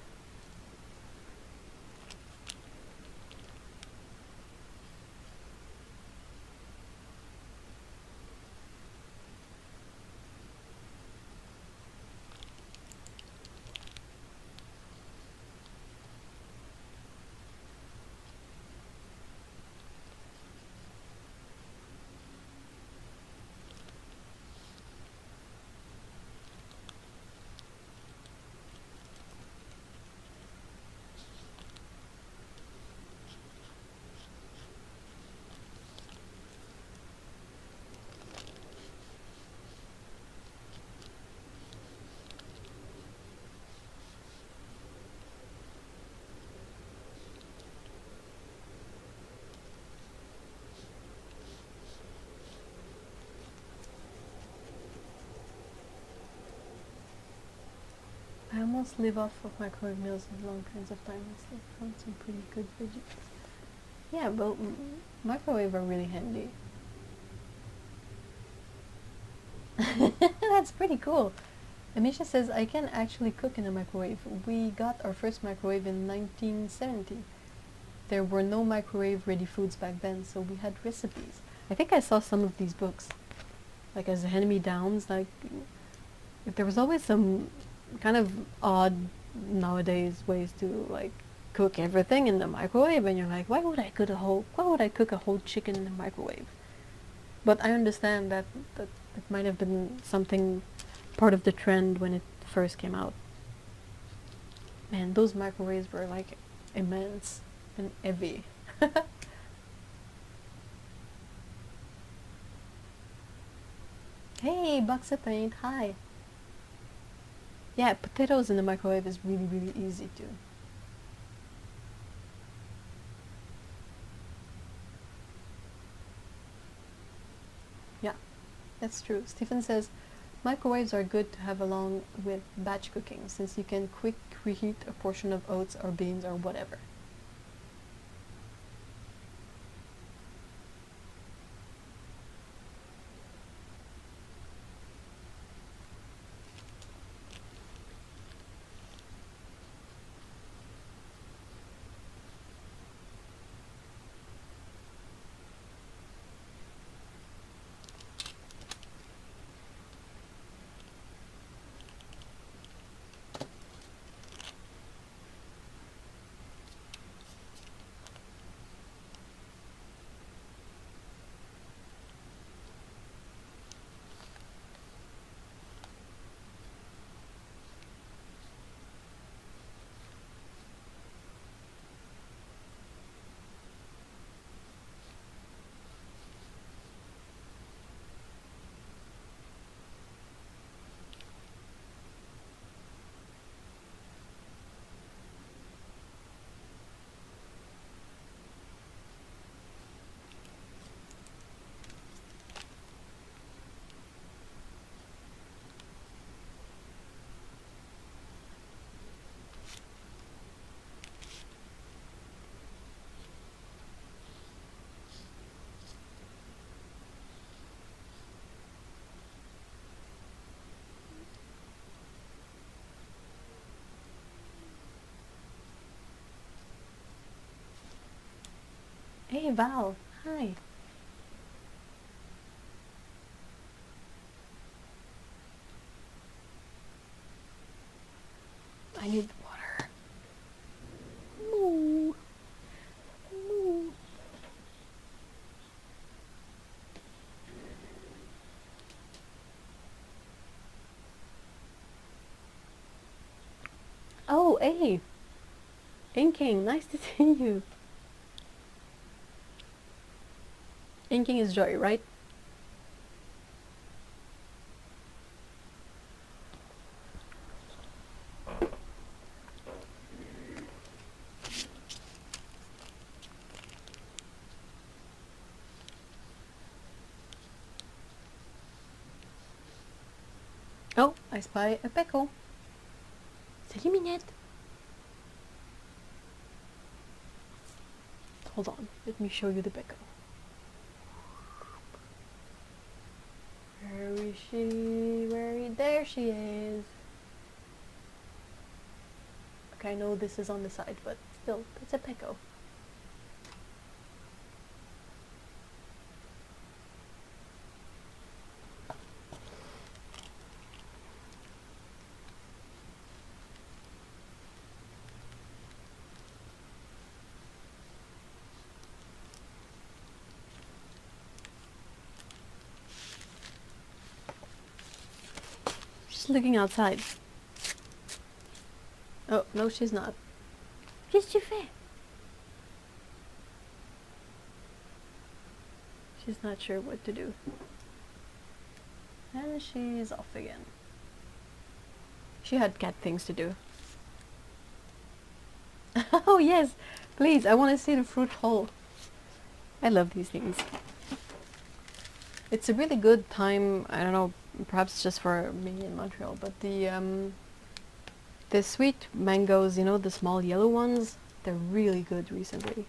A: I almost live off of microwave meals in long periods of time. I still found some pretty good veggies. Yeah, but microwave are really handy. That's pretty cool. Amisha says, I can actually cook in a microwave. We got our first microwave in 1970. There were no microwave ready foods back then, so we had recipes. I think I saw some of these books, like as hand-me-downs. Like, there was always some kind of odd nowadays ways to like cook everything in the microwave, and you're like, why would I cook a whole chicken in the microwave? But I understand that it might have been something part of the trend when it first came out. Man, those microwaves were like immense and heavy. Hey, Buxa Paint, hi. Yeah, potatoes in the microwave is really, really easy too. Yeah, that's true. Stephen says, microwaves are good to have along with batch cooking since you can quick reheat a portion of oats or beans or whatever. Hey Val, hi. I need water. Moo. Moo. Oh, hey, Inking, nice to see you. Inking is Joy, right? Oh, I spy a pickle. Salut Minette. Hold on, let me show you the pickle. Where is she? There she is. Okay, I know this is on the side, but still, it's a pickle. She's looking outside. Oh, no, she's not. Qu'est-ce que tu fais? She's not sure what to do. And she's off again. She had cat things to do. Oh yes, please, I want to see the fruit hole. I love these things. It's a really good time, I don't know, perhaps just for me in Montreal, but the sweet mangoes, you know, the small yellow ones, they're really good recently.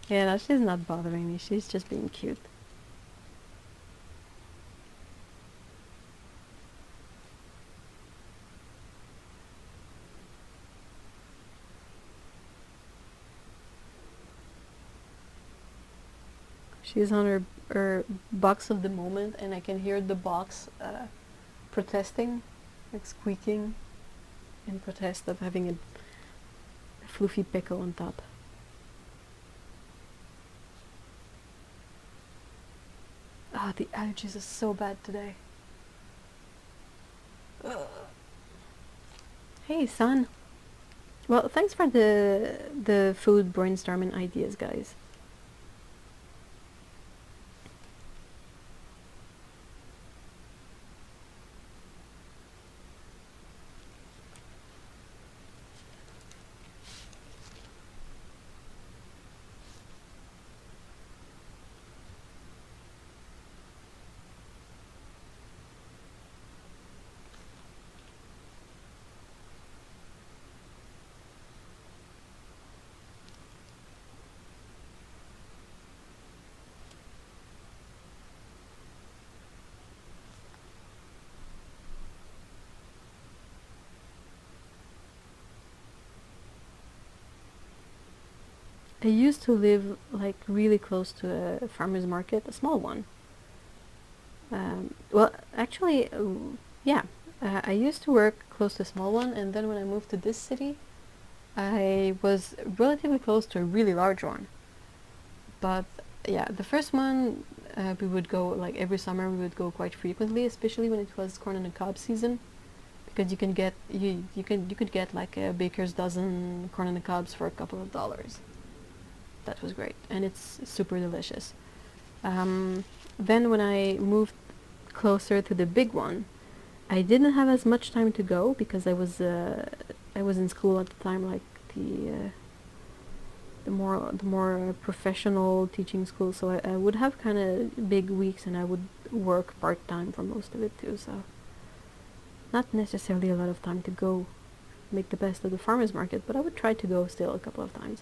A: Yeah, no, she's not bothering me, she's just being cute. She's on her box of the moment, and I can hear the box protesting, like squeaking in protest of having a fluffy pickle on top. Ah, the allergies are so bad today. Ugh. Hey, son. Well, thanks for the food brainstorming ideas, guys. I used to live like really close to a farmer's market, a small one. Well, actually, yeah, I used to work close to a small one, and then when I moved to this city, I was relatively close to a really large one. But yeah, the first one, we would go like every summer. We would go quite frequently, especially when it was corn on the cob season, because you could get like a baker's dozen corn on the cobs for a couple of dollars. That was great, and it's super delicious. Then when I moved closer to the big one, I didn't have as much time to go because I was in school at the time, like the more professional teaching school. So I would have kind of big weeks, and I would work part time for most of it too. So not necessarily a lot of time to go. make the best of the farmers market, but I would try to go still a couple of times.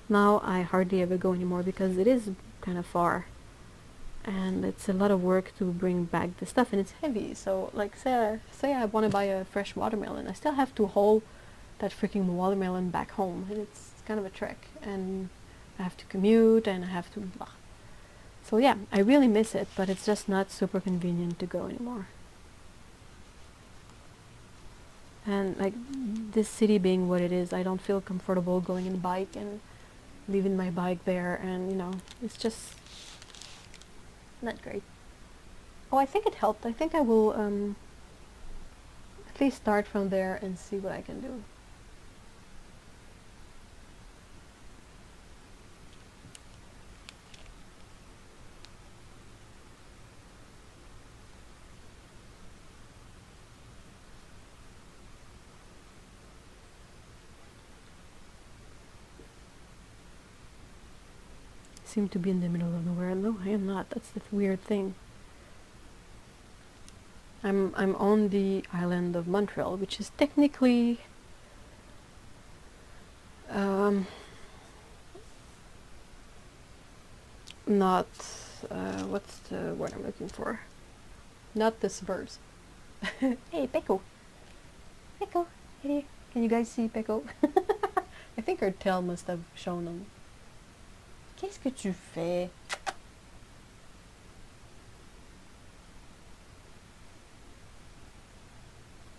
A: Now I hardly ever go anymore because it is kind of far, and it's a lot of work to bring back the stuff, and it's heavy. So like say I want to buy a fresh watermelon, I still have to haul that freaking watermelon back home, and it's kind of a trek, and I have to commute, and I have to blah. So yeah, I really miss it, but it's just not super convenient to go anymore. And like this city being what it is, I don't feel comfortable going in bike and leaving my bike there, and you know, it's just not great. Oh, I think it helped. I think I will at least start from there and see what I can do. Seem to be in the middle of nowhere. No, I am not. That's the weird thing. I'm on the island of Montreal, which is technically not what's the word I'm looking for? Not the suburbs. Hey, Peko. Peko, hey, can you guys see Peko? I think her tail must have shown them. Qu'est-ce que tu fais?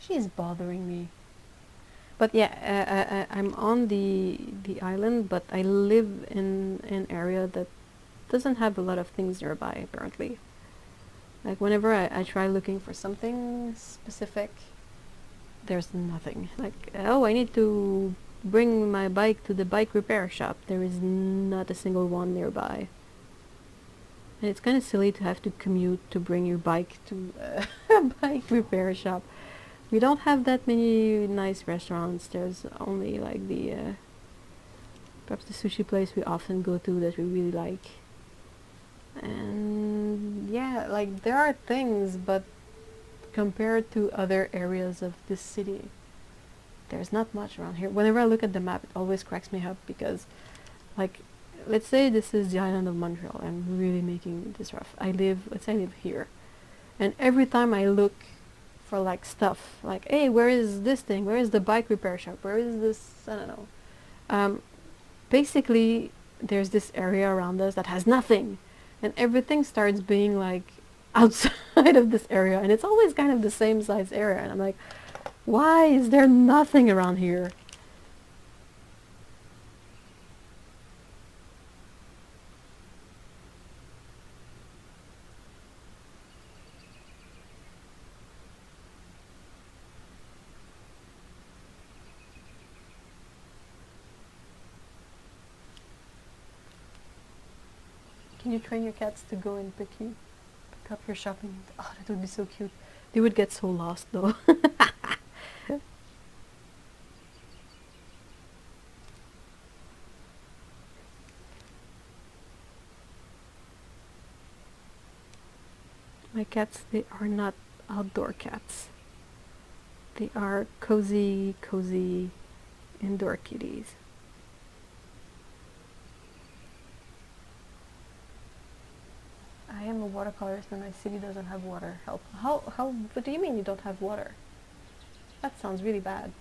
A: She's bothering me. But yeah, I'm on the island, but I live in an area that doesn't have a lot of things nearby, apparently. Like whenever I try looking for something specific, there's nothing. Like, oh, I need to bring my bike to the bike repair shop. There is not a single one nearby. And it's kind of silly to have to commute to bring your bike to a bike repair shop. We don't have that many nice restaurants. There's only like the perhaps the sushi place we often go to that we really like. And yeah, like there are things, but compared to other areas of this city, there's not much around here. Whenever I look at the map, it always cracks me up because, like, let's say this is the island of Montreal. I'm really making this rough. Let's say I live here, and every time I look for like stuff, like, hey, where is this thing? Where is the bike repair shop? Where is this? I don't know. Basically, there's this area around us that has nothing, and everything starts being like outside of this area, and it's always kind of the same size area, and I'm like, why is there nothing around here? Can you train your cats to go and pick up your shopping? Oh, that would be so cute. They would get so lost though. My cats, they are not outdoor cats. They are cozy indoor kitties. I am a watercolorist and my city doesn't have water. Help. What do you mean you don't have water? That sounds really bad.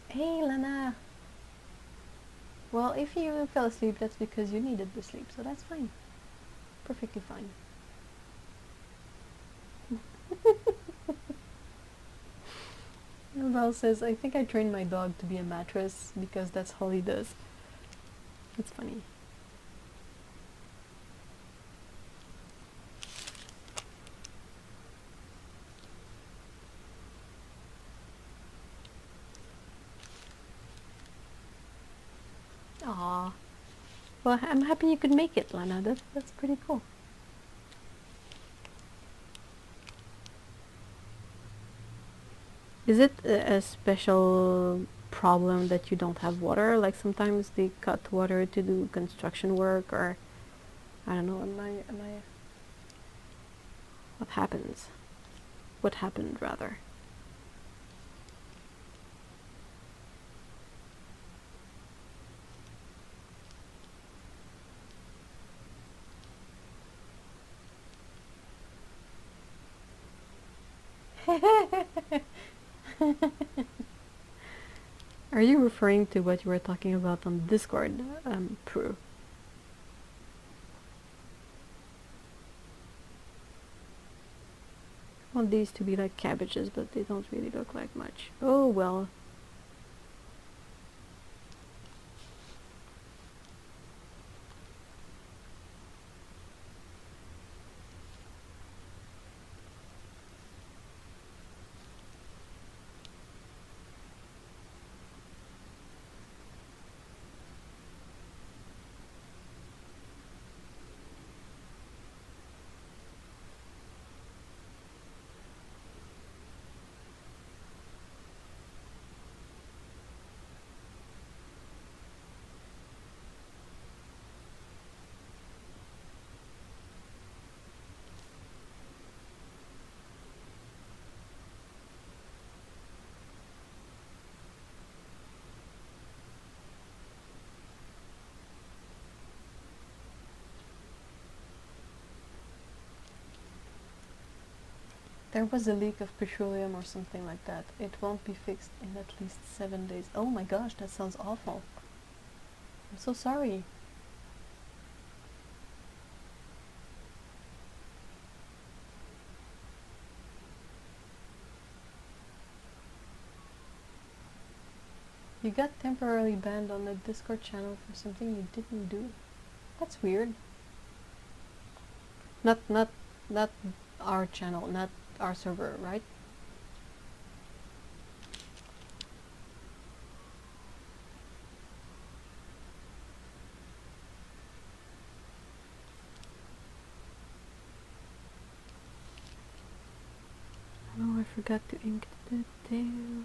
A: Hey, Lana. Well, if you fell asleep, that's because you needed the sleep, so that's fine. Perfectly fine. Val says, I think I trained my dog to be a mattress because that's all he does. It's funny. Aww. Well, I'm happy you could make it, Lana. That's pretty cool. Is it a special problem that you don't have water? Like sometimes they cut water to do construction work, or I don't know. Am I? What happens? What happened, rather? Are you referring to what you were talking about on Discord, Prue? I want these to be like cabbages, but they don't really look like much. Oh well. There was a leak of petroleum or something like that. It won't be fixed in at least 7 days. Oh my gosh, that sounds awful. I'm so sorry. You got temporarily banned on the Discord channel for something you didn't do. That's weird. Not our channel, not our server, right? Oh, I forgot to ink the tail.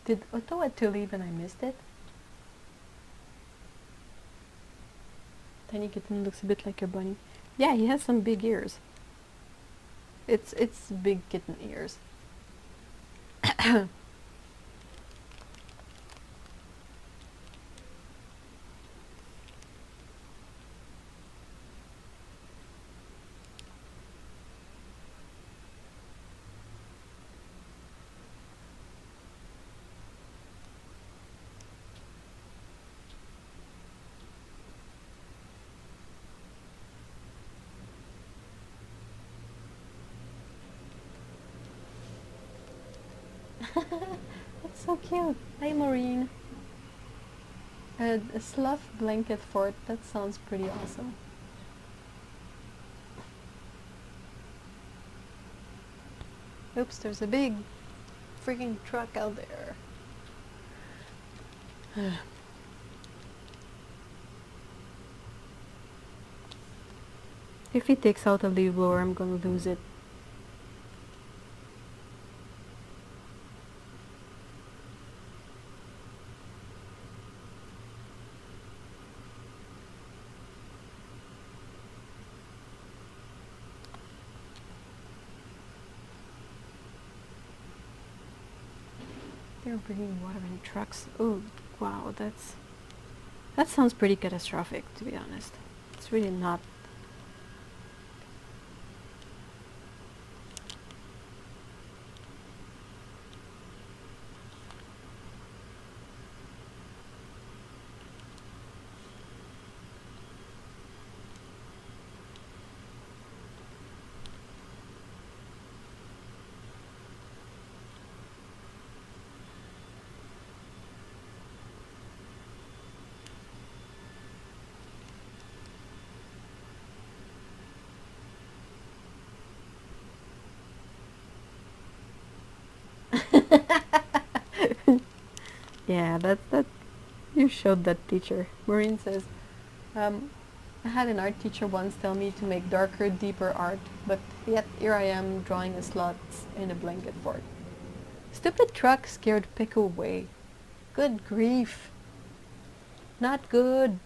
A: Did Otto had to leave and I missed it? Tiny kitten looks a bit like your bunny. Yeah, he has some big ears. It's big kitten ears. That's so cute. Hi, Maureen. A slough blanket fort. That sounds pretty awesome. Oops, there's a big freaking truck out there. If he takes out a leaf blower, I'm gonna lose it. They're bringing water in trucks. Oh, wow, that sounds pretty catastrophic, to be honest. It's really not. Yeah, that you showed that teacher. Maureen says, I had an art teacher once tell me to make darker, deeper art, but yet here I am drawing a sluts in a blanket fort. Stupid truck scared Pick away. Good grief. Not good.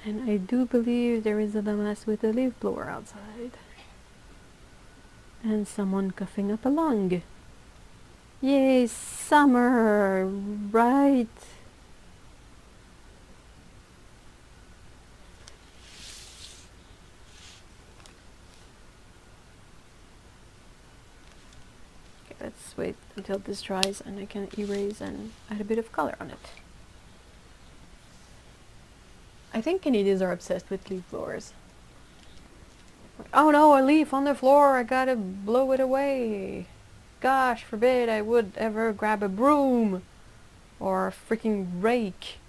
A: And I do believe there is a dumbass with a leaf blower outside. And someone coughing up a lung. Yay, summer! Right! Okay, let's wait until this dries and I can erase and add a bit of color on it. I think Canadians are obsessed with leaf blowers. Oh no, a leaf on the floor, I gotta blow it away. Gosh forbid I would ever grab a broom or a freaking rake.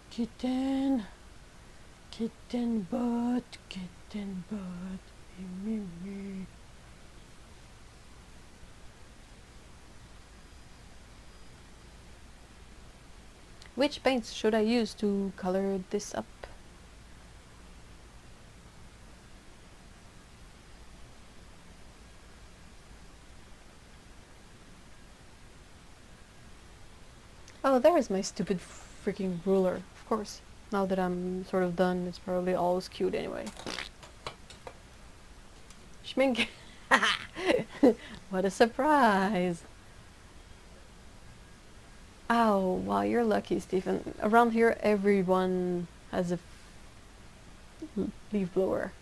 C: Kitten, kitten butt, kitten butt, me, me.
A: Which paints should I use to color this up? Oh, there is my stupid freaking ruler. Of course. Now that I'm sort of done, it's probably all skewed anyway. Schmink! What a surprise! Oh, wow, you're lucky, Stephen. Around here, everyone has a leaf blower.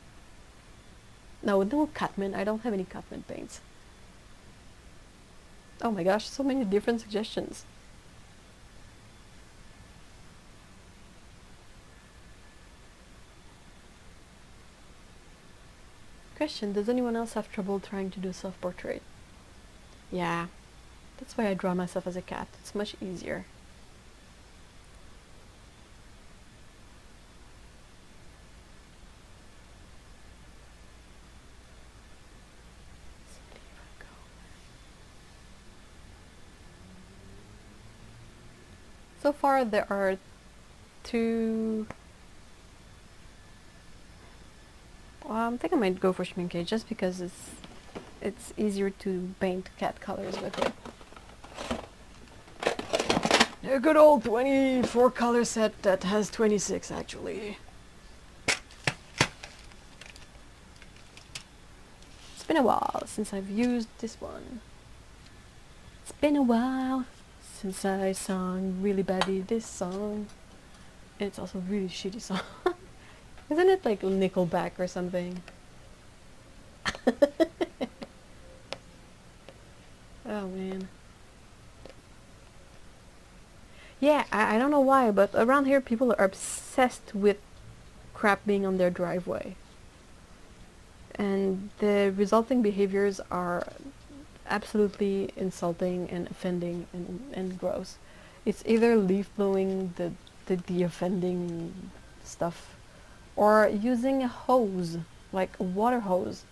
A: No, no Catman. I don't have any Catman paints. Oh my gosh, so many different suggestions. Question, does anyone else have trouble trying to do self-portrait? Yeah, that's why I draw myself as a cat. It's much easier. So far there are 2... I think I might go for schminkage just because it's easier to paint cat colors with it. A good old 24 color set that has 26 actually. It's been a while since I've used this one. It's been a while since I sung really badly this song. And it's also a really shitty song. Isn't it like Nickelback or something? Oh man. Yeah, I don't know why, but around here people are obsessed with crap being on their driveway. And the resulting behaviors are absolutely insulting and offending and gross. It's either leaf blowing the offending stuff, or using a hose, like a water hose,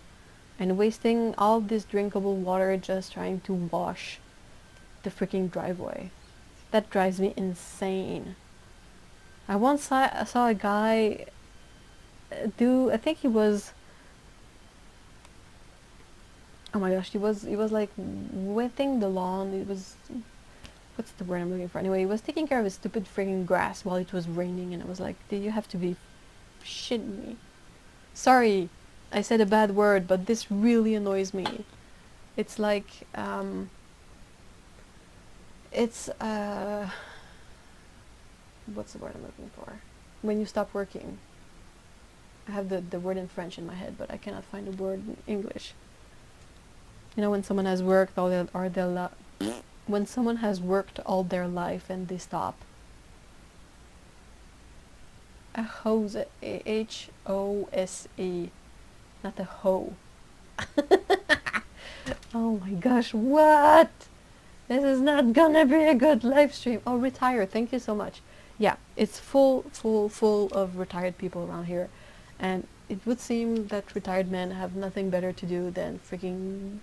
A: and wasting all this drinkable water just trying to wash the freaking driveway. That drives me insane. I once saw a guy do, I think he was, oh my gosh, he was like wetting the lawn. It was, what's the word I'm looking for? Anyway, he was taking care of his stupid freaking grass while it was raining, and I was like, do you have to be shitting me? Sorry, I said a bad word, but this really annoys me. It's like, it's, what's the word I'm looking for? When you stop working. I have the word in French in my head, but I cannot find the word in English. You know, when someone has worked when someone has worked all their life and they stop. A hose, H-O-S-E, not a hoe. Oh my gosh, what? This is not gonna be a good live stream. Oh, retire, thank you so much. Yeah, it's full of retired people around here. And it would seem that retired men have nothing better to do than freaking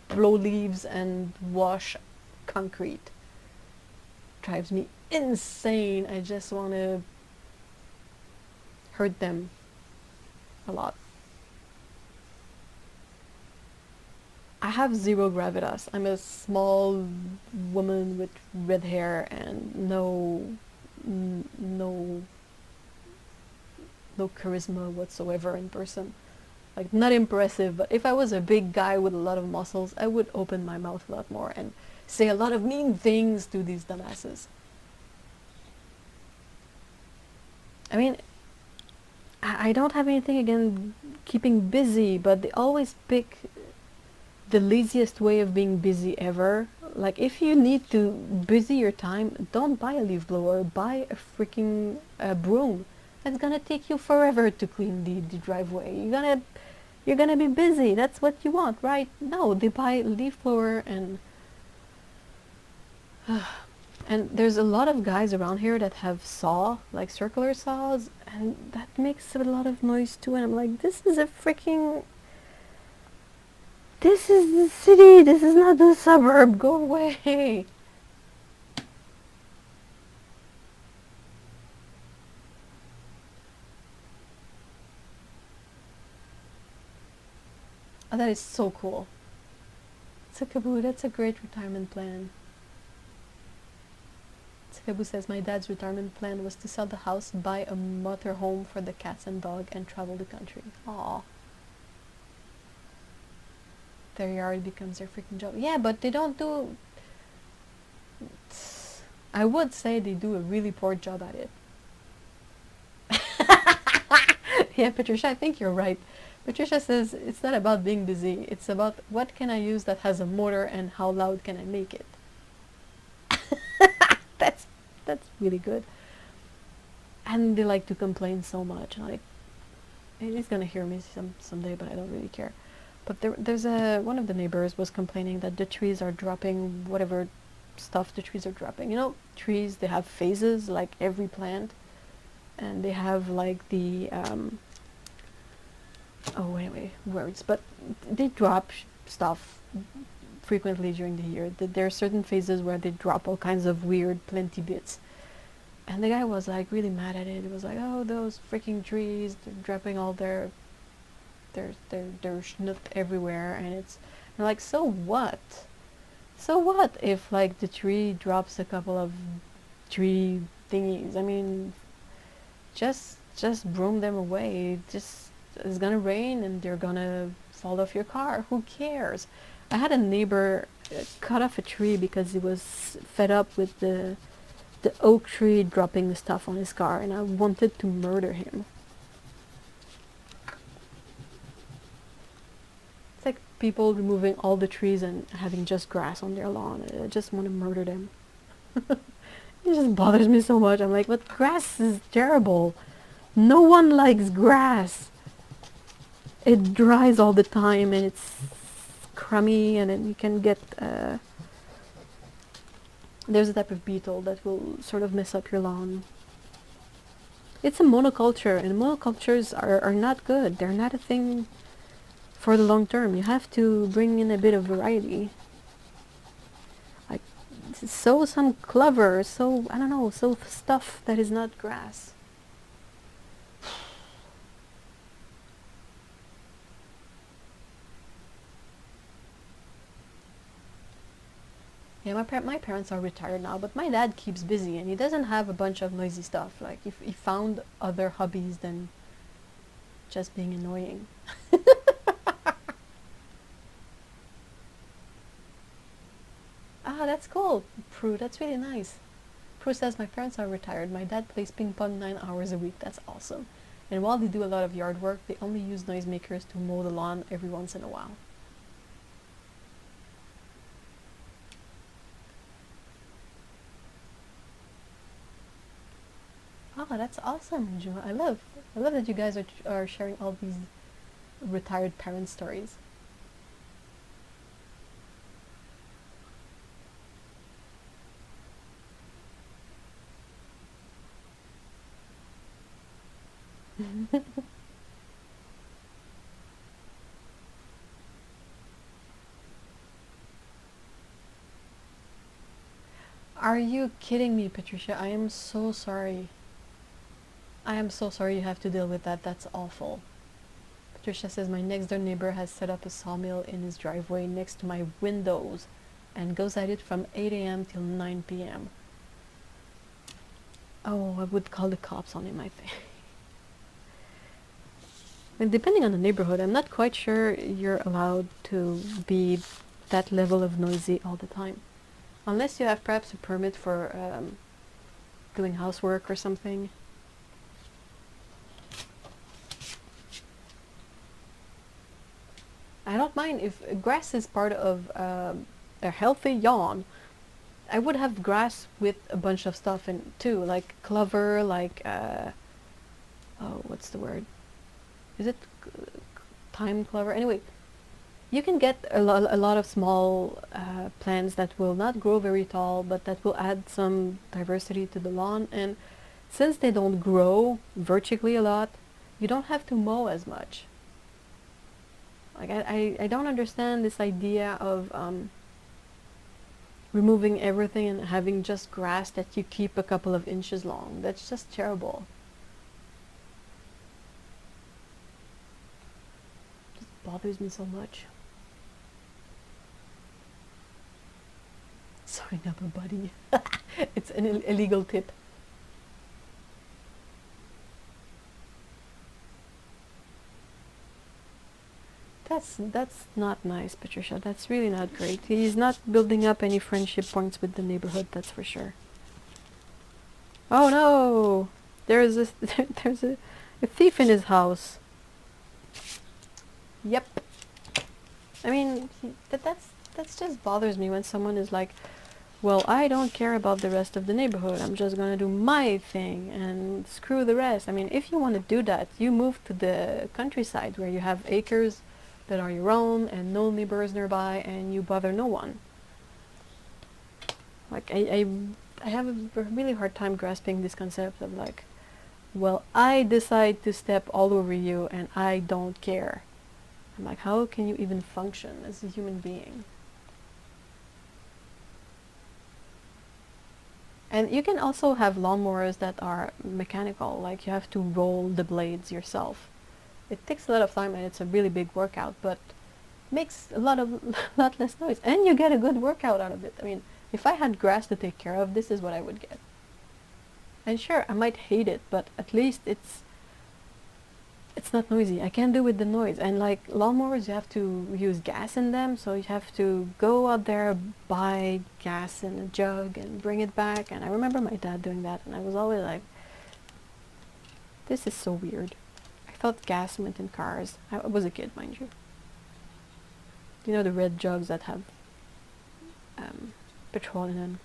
A: blow leaves and wash concrete. Drives me insane. I just want to hurt them a lot. I have zero gravitas. I'm a small woman with red hair and no charisma whatsoever in person. Like, not impressive, but if I was a big guy with a lot of muscles, I would open my mouth a lot more and say a lot of mean things to these dumbasses. I mean, I don't have anything against keeping busy, but they always pick the laziest way of being busy ever. Like, if you need to busy your time, don't buy a leaf blower, buy a freaking broom. It's gonna take you forever to clean the driveway. You're gonna be busy. That's what you want, right? No, they buy leaf blower and and there's a lot of guys around here that have saw, like circular saws, and that makes a lot of noise too. And I'm like, this is a freaking, this is the city. This is not the suburb. Go away. Oh, that is so cool. Tsukaboo, that's a great retirement plan. Tsukaboo says, my dad's retirement plan was to sell the house, buy a motorhome for the cats and dog, and travel the country. Aww. Their yard becomes their freaking job. Yeah, but they don't do... I would say they do a really poor job at it. Yeah, Patricia, I think you're right. Patricia says it's not about being busy. It's about what can I use that has a motor and how loud can I make it. that's that's really good. And they like to complain so much. Like, he's gonna hear me someday, but I don't really care. But there's one of the neighbors was complaining that the trees are dropping whatever stuff the trees are dropping. You know, trees, they have phases like every plant, and they have like the oh anyway words, but they drop stuff frequently during the year. There are certain phases where they drop all kinds of weird plenty bits. And the guy was like really mad at it. He was like, "Oh, those freaking trees! They're dropping all their schnut everywhere." And it's and like, so what? So what if like the tree drops a couple of tree thingies? I mean, just broom them away. Just it's gonna rain and they're gonna fall off your car. Who cares? I had a neighbor cut off a tree because he was fed up with the oak tree dropping the stuff on his car, and I wanted to murder him. It's like people removing all the trees and having just grass on their lawn. I just want to murder them. It just bothers me so much. I'm like, but grass is terrible. No one likes grass. It dries all the time and it's crummy, and then you can get there's a type of beetle that will sort of mess up your lawn. It's a monoculture, and monocultures are not good. They're not a thing for the long term. You have to bring in a bit of variety. Like, sow some clover, sow, I don't know, sow stuff that is not grass. Yeah, my parents are retired now, but my dad keeps busy, and he doesn't have a bunch of noisy stuff. Like, if he found other hobbies than just being annoying. Ah, that's cool, Prue. That's really nice. Prue says my parents are retired. My dad plays ping pong 9 hours a week. That's awesome. And while they do a lot of yard work, they only use noisemakers to mow the lawn every once in a while. Oh, that's awesome, Juma. I love that you guys are sharing all these retired parent stories. Are you kidding me, Patricia? I am so sorry. I am so sorry you have to deal with that. That's awful. Patricia says my next door neighbor has set up a sawmill in his driveway next to my windows and goes at it from 8 a.m. till 9 p.m. Oh, I would call the cops on him, I think. And depending on the neighborhood, I'm not quite sure you're allowed to be that level of noisy all the time. Unless you have perhaps a permit for doing housework or something. I don't mind if grass is part of a healthy lawn. I would have grass with a bunch of stuff in too, like clover, like oh, what's the word? Is it thyme clover? Anyway, you can get a lot of small plants that will not grow very tall, but that will add some diversity to the lawn. And since they don't grow vertically a lot, you don't have to mow as much. Like, I don't understand this idea of removing everything and having just grass that you keep a couple of inches long. That's just terrible. It just bothers me so much. Sewing up a buddy. It's an illegal tip. That's not nice, Patricia. That's really not great. He's not building up any friendship points with the neighborhood, that's for sure. Oh no! There's a thief in his house. Yep. I mean, that's just bothers me when someone is like, well, I don't care about the rest of the neighborhood. I'm just gonna do my thing and screw the rest. I mean, if you want to do that, you move to the countryside where you have acres that are your own and no neighbors nearby, and you bother no one. Like I have a really hard time grasping this concept of like, well, I decide to step all over you and I don't care. I'm like, how can you even function as a human being? And you can also have lawnmowers that are mechanical, like you have to roll the blades yourself. It takes a lot of time and it's a really big workout, but makes a lot less noise, and you get a good workout out of it. I mean, if I had grass to take care of, this is what I would get. And sure, I might hate it, but at least it's not noisy. I can't do with the noise. And like lawnmowers, you have to use gas in them, so you have to go out there, buy gas in a jug and bring it back. And I remember my dad doing that, and I was always like, this is so weird. I thought gas went in cars. I was a kid, mind you. You know, the red jugs that have petrol in them.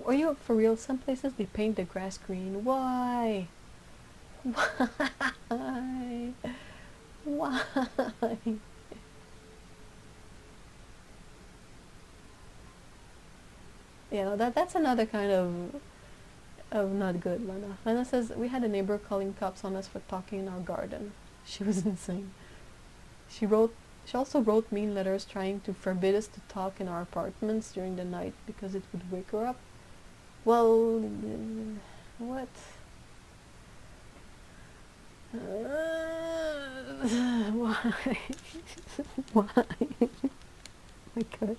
A: Are you for real? Some places they paint the grass green. Why? Why? Why? You know, that's another kind of not good, Lana. Lana says, we had a neighbor calling cops on us for talking in our garden. She was insane. She also wrote mean letters trying to forbid us to talk in our apartments during the night because it would wake her up. Well, what? Why? Why? My gosh.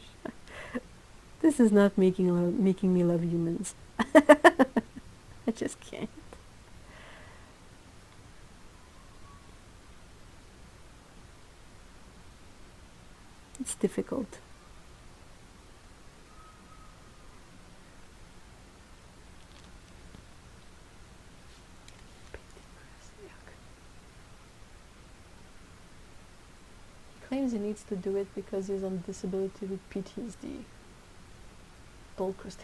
A: This is not making me love humans. I just can't. It's difficult. He claims he needs to do it because he's on disability with PTSD. Bullcrust.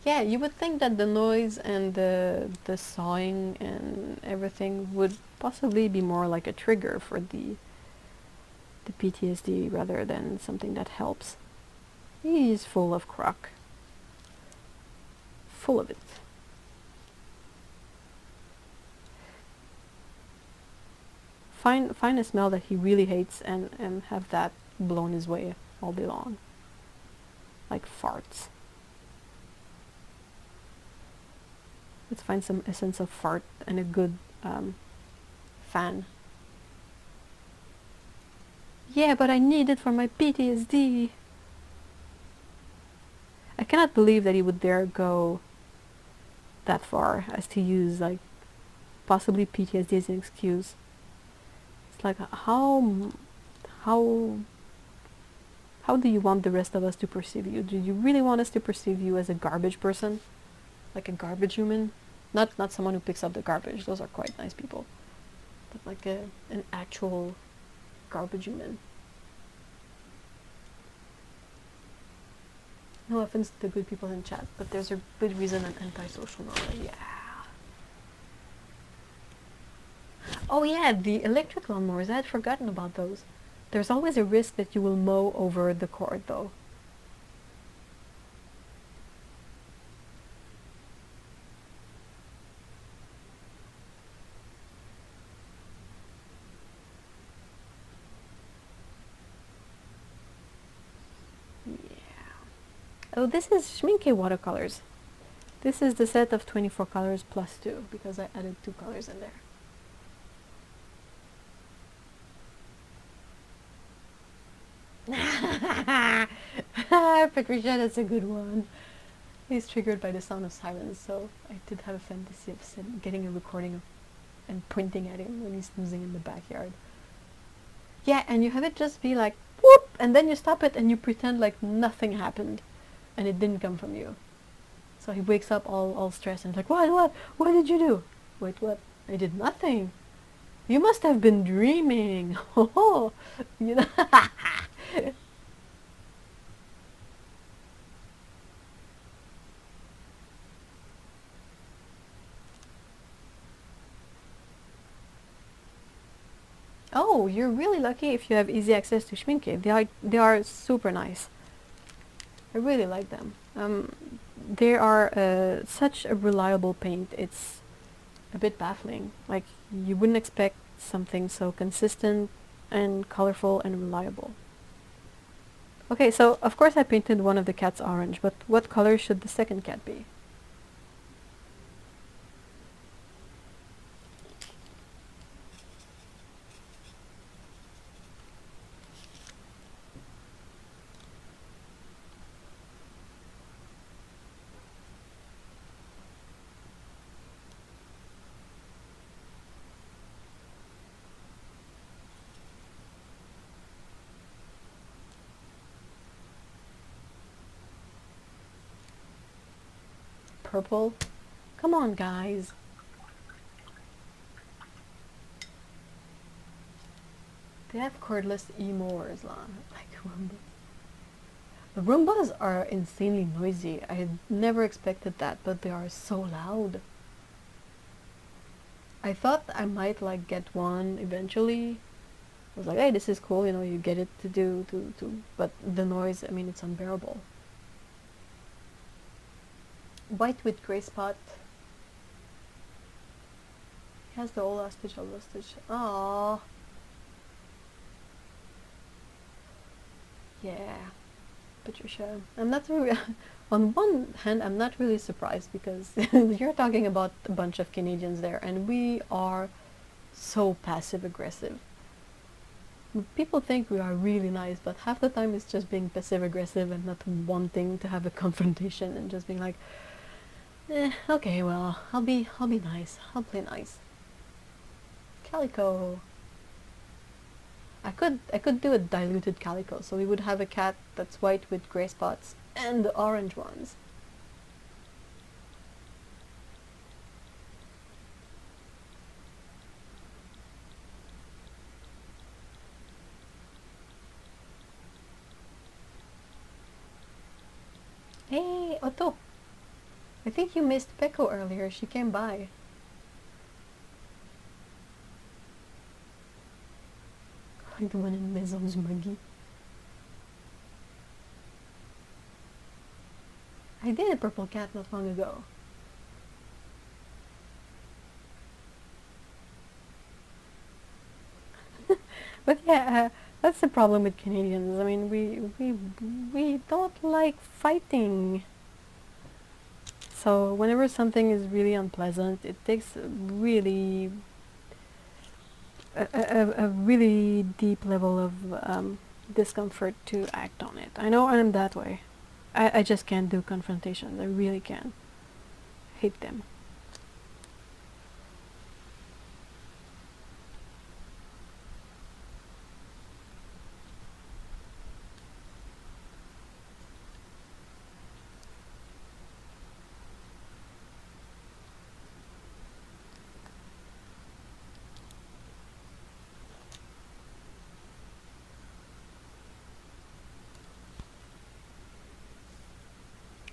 A: Yeah, you would think that the noise and the sawing and everything would possibly be more like a trigger for the PTSD rather than something that helps. He's full of crock. Full of it. Find a smell that he really hates and have that blown his way all day long. Like farts. Let's find some essence of fart and a good fan. Yeah, but I need it for my PTSD. I cannot believe that he would dare go that far as to use like possibly PTSD as an excuse. It's like how do you want the rest of us to perceive you? Do you really want us to perceive you as a garbage person? Like a garbage human? Not someone who picks up the garbage. Those are quite nice people. But like an actual garbage human. No offense to the good people in chat, but there's a good reason an antisocial novel. Yeah. Oh yeah, the electric lawnmowers. I had forgotten about those. There's always a risk that you will mow over the cord though. Oh, this is Schminke watercolors. This is the set of 24 colors plus 2, because I added 2 colors in there. Patricia, that's a good one. He's triggered by the sound of sirens, so I did have a fantasy of getting a recording of and pointing at him when he's snoozing in the backyard. Yeah, and you have it just be like, whoop, and then you stop it and you pretend like nothing happened. And it didn't come from you. So he wakes up all stressed and like, what did you do? Wait, what? I did nothing. You must have been dreaming. Oh, you know. Oh, you're really lucky if you have easy access to Schminke. They are super nice. I really like them. They are such a reliable paint. It's a bit baffling. Like you wouldn't expect something so consistent and colorful and reliable. Okay, so of course I painted one of the cats orange, but what color should the second cat be? Purple? Come on, guys. They have cordless e-mowers, like Roombas. The Roombas are insanely noisy. I had never expected that, but they are so loud. I thought I might like get one eventually. I was like, hey, this is cool, you know, you get it to do, but the noise, I mean, it's unbearable. White with grey spot. He has the old last stitch, old last stitch. Aww. Yeah. Patricia. I'm not really, on one hand, I'm not really surprised because you're talking about a bunch of Canadians there and we are so passive aggressive. People think we are really nice, but half the time it's just being passive aggressive and not wanting to have a confrontation and just being like, okay, well, I'll be nice. I'll play nice. Calico. I could do a diluted calico, so we would have a cat that's white with grey spots and the orange ones. Hey, Otto. I think you missed Peko earlier. She came by. Like the one in Maison du Magui. I did a purple cat not long ago. But yeah, that's the problem with Canadians. I mean, we don't like fighting. So whenever something is really unpleasant, it takes really a really deep level of discomfort to act on it. I know I'm that way. I just can't do confrontations. I really can. Hate them.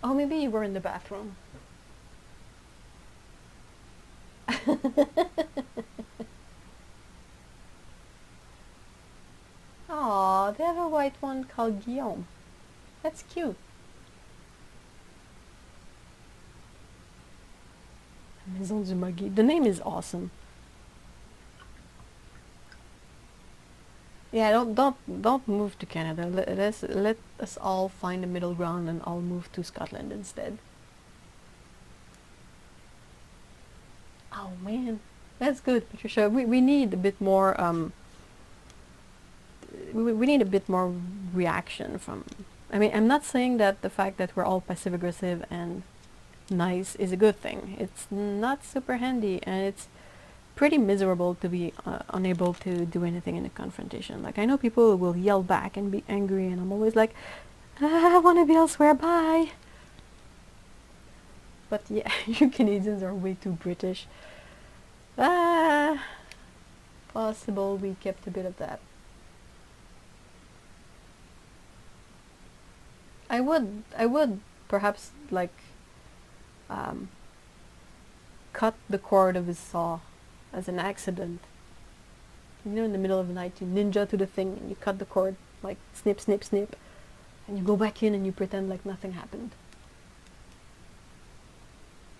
A: Oh, maybe you were in the bathroom. Aw, they have a white one called Guillaume. That's cute. Maison du Magui. The name is awesome. Yeah, don't move to Canada. Let us all find a middle ground and I'll move to Scotland instead. Oh man, that's good, Patricia. We need a bit more we need a bit more reaction from. I mean, I'm not saying that the fact that we're all passive aggressive and nice is a good thing. It's not super handy and it's pretty miserable to be unable to do anything in a confrontation. Like I know people will yell back and be angry and I'm always like, I want to be elsewhere, bye. But yeah, you Canadians are way too British. Ah, possible we kept a bit of that. I would perhaps like um, cut the cord of his saw as an accident. You know, in the middle of the night, you ninja to the thing and you cut the cord, like snip, snip, snip, and you go back in and you pretend like nothing happened.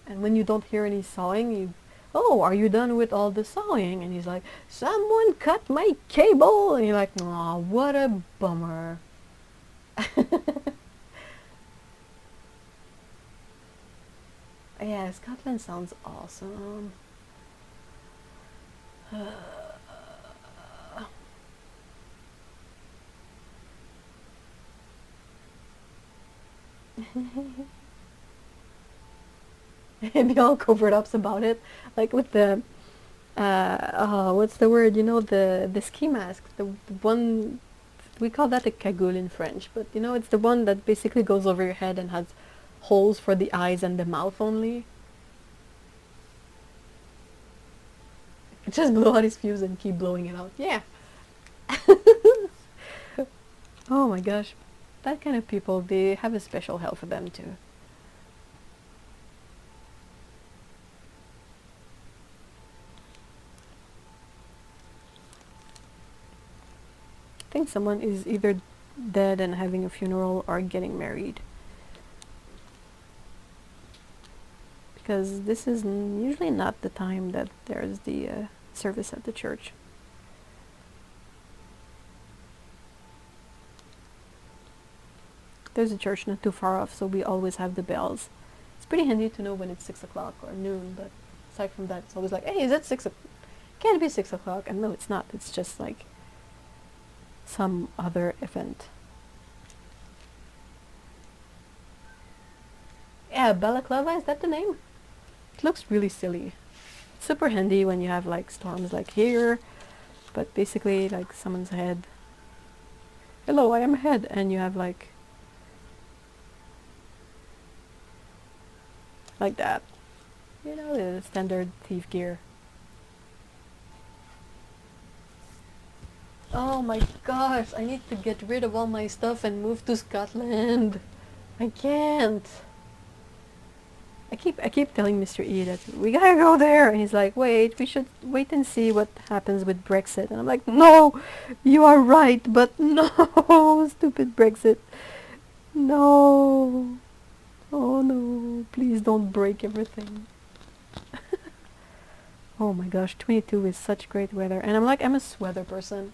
A: And when you don't hear any sawing, you, oh, are you done with all the sawing? And he's like, someone cut my cable! And you're like, aw, what a bummer. Yeah, Scotland sounds awesome. Be all covered ups about it, like with the oh, what's the word? You know, the ski mask, the one we call that a cagoule in French, but you know, it's the one that basically goes over your head and has holes for the eyes and the mouth only. Just blow out his fuse and keep blowing it out. Yeah. Oh my gosh, that kind of people, they have a special hell for them too. I think someone is either dead and having a funeral or getting married. Because this is usually not the time that there's the service at the church. There's a church not too far off, so we always have the bells. It's pretty handy to know when it's 6 o'clock or noon, but aside from that, it's always like, hey, is it 6 o'clock? Can't be 6 o'clock. And no, it's not. It's just like some other event. Yeah, balaclava, is that the name? It looks really silly. It's super handy when you have like storms like here, but basically like someone's head. Hello, I am head, and you have like that. You know, the standard thief gear. Oh my gosh, I need to get rid of all my stuff and move to Scotland. I can't. I keep telling Mr. E that we gotta go there, and he's like, wait, we should wait and see what happens with Brexit. And I'm like, no, you are right, but no, stupid Brexit. No. Oh no, please don't break everything. Oh my gosh, 22 is such great weather. And I'm like, I'm a sweater person.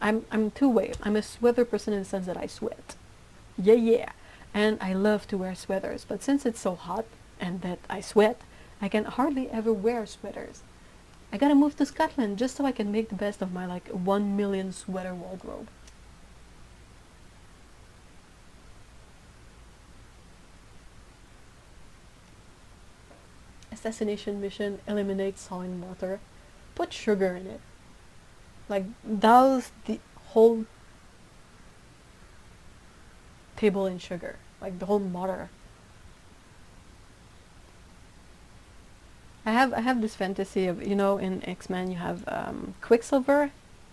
A: I'm two-way. I'm a sweater person in the sense that I sweat. Yeah, yeah. And I love to wear sweaters, but since it's so hot and that I sweat, I can hardly ever wear sweaters. I gotta move to Scotland just so I can make the best of my like 1 million sweater wardrobe. Assassination mission, eliminate sawing water. Put sugar in it. Like, douse the whole table in sugar. Like, the whole mortar. I have this fantasy of, you know, in X-Men you have Quicksilver.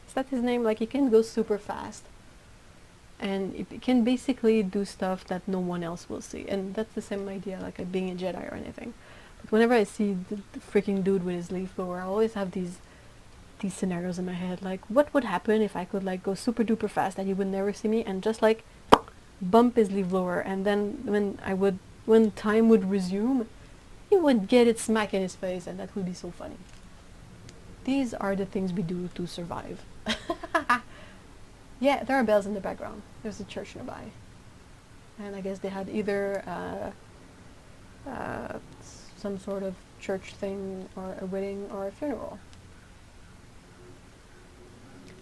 A: Is that his name? Like, he can go super fast. And it can basically do stuff that no one else will see. And that's the same idea, like being a Jedi or anything. But whenever I see the freaking dude with his leaf blower, I always have these scenarios in my head, like what would happen if I could like go super duper fast and he would never see me and just like bump his leaf blower, and then when time would resume, he would get it smack in his face, and that would be so funny. These are the things we do to survive. Yeah, there are bells in the background. There's a church nearby, and I guess they had either some sort of church thing or a wedding or a funeral.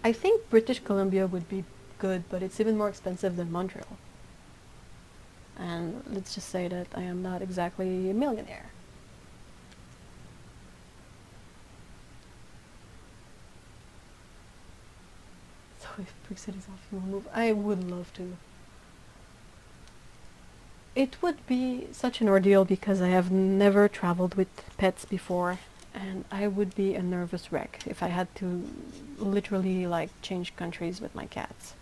A: I think British Columbia would be good, but it's even more expensive than Montreal. And let's just say that I am not exactly a millionaire. So if Brexit is off, you will move. I would love to. It would be such an ordeal because I have never traveled with pets before, and I would be a nervous wreck if I had to literally like change countries with my cats.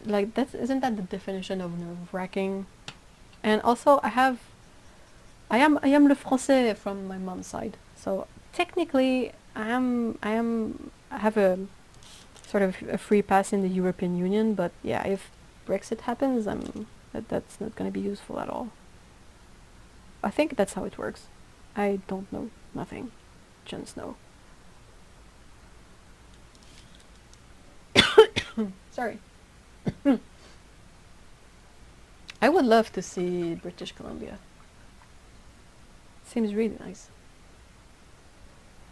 A: Like isn't that the definition of nerve-wracking? And also I am le français from my mom's side, so technically I have a sort of a free pass in the European Union, but yeah, if Brexit happens, that's not going to be useful at all. I think that's how it works. I don't know nothing. Just know. Sorry. I would love to see British Columbia. Seems really nice.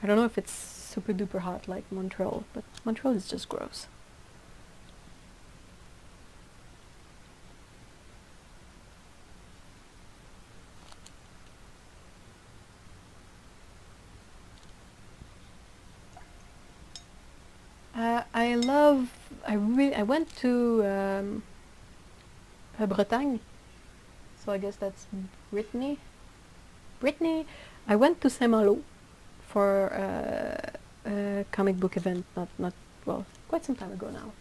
A: I don't know if it's super duper hot like Montreal, but Montreal is just gross. I went to Bretagne, so I guess that's Brittany. I went to Saint-Malo for a comic book event, well, quite some time ago now,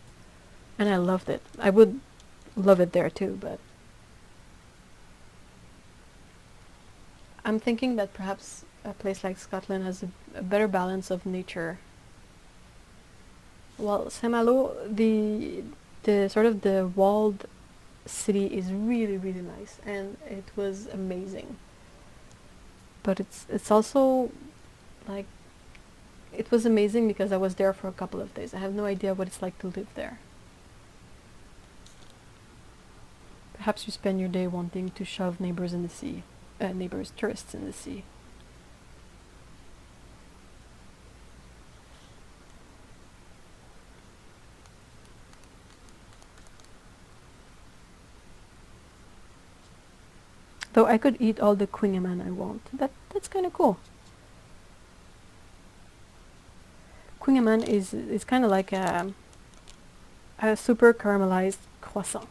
A: and I loved it. I would love it there too, but I'm thinking that perhaps a place like Scotland has a better balance of nature. Well, Saint-Malo, the sort of the walled city is really really nice, and it was amazing. But it's also like it was amazing because I was there for a couple of days. I have no idea what it's like to live there. Perhaps you spend your day wanting to shove neighbors in the sea, tourists in the sea. Though I could eat all the quingaman I want. That's kind of cool. Quingaman is kind of like a super caramelized croissant.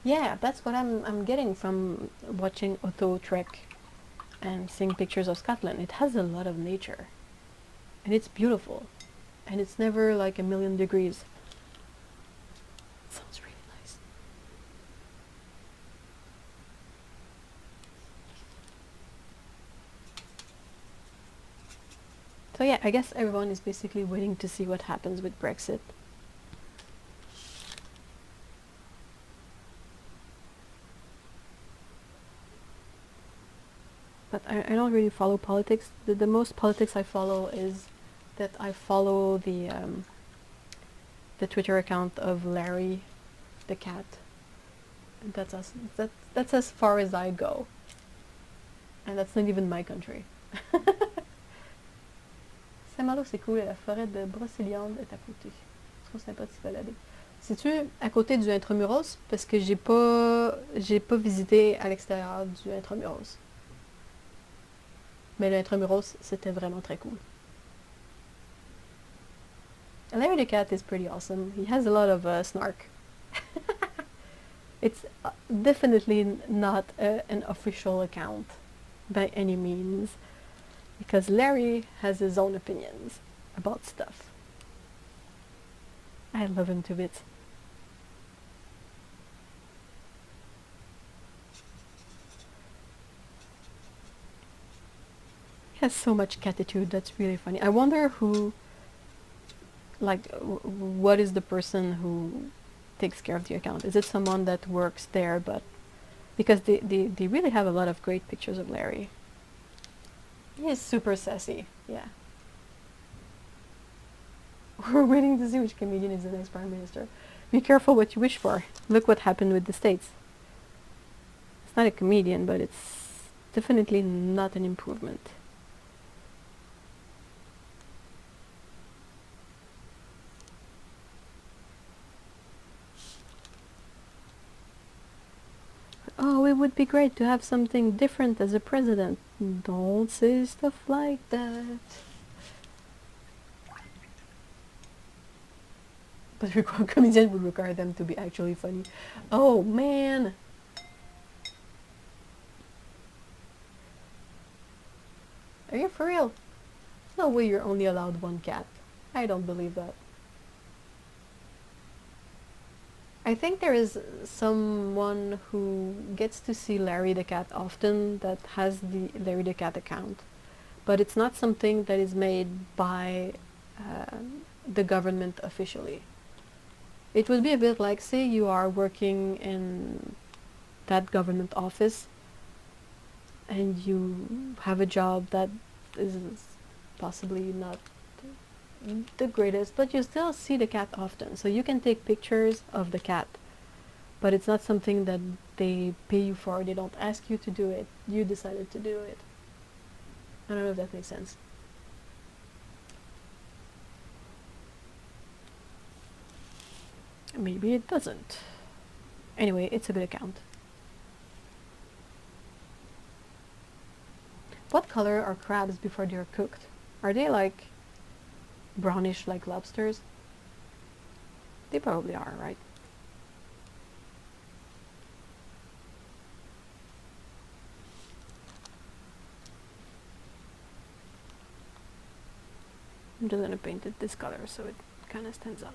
A: Yeah, that's what I'm getting from watching Auto Trek and seeing pictures of Scotland. It has a lot of nature, and it's beautiful, and it's never like 1,000,000 degrees. It sounds really nice. So yeah, I guess everyone is basically waiting to see what happens with Brexit. But I don't really follow politics. The most politics I follow is that I follow the Twitter account of Larry, the cat. And that's as far as I go. And that's not even my country. Saint-Malo, c'est cool, la forêt de Brocéliande est à côté. Je trouve sympa de s'y balader. C'est-tu à côté du Intramuros? Parce que j'ai pas visité à l'extérieur du Intramuros. Mais le Intramuros, c'était vraiment très cool. Larry the cat is pretty awesome. He has a lot of snark. It's definitely not an official account by any means, because Larry has his own opinions about stuff. I love him to bits. He has so much catitude, that's really funny. I wonder who, like, what is the person who takes care of the account? Is it someone that works there? But because they really have a lot of great pictures of Larry. He is super sassy, yeah. We're waiting to see which comedian is the next prime minister. Be careful what you wish for. Look what happened with the States. It's not a comedian, but it's definitely not an improvement. Oh, it would be great to have something different as a president. Don't say stuff like that. But comedians would require them to be actually funny. Oh man! Are you for real? No way you're only allowed one cat. I don't believe that. I think there is someone who gets to see Larry the cat often that has the Larry the cat account. But it's not something that is made by the government officially. It would be a bit like, say you are working in that government office and you have a job that is possibly not the greatest, but you still see the cat often, so you can take pictures of the cat, but it's not something that they pay you for. They don't ask you to do it, you decided to do it. I don't know if that makes sense. Maybe it doesn't. Anyway, it's a good account. What color are crabs before they're cooked? Are they like brownish like lobsters? They probably are, right? I'm just gonna paint it this color so it kind of stands out.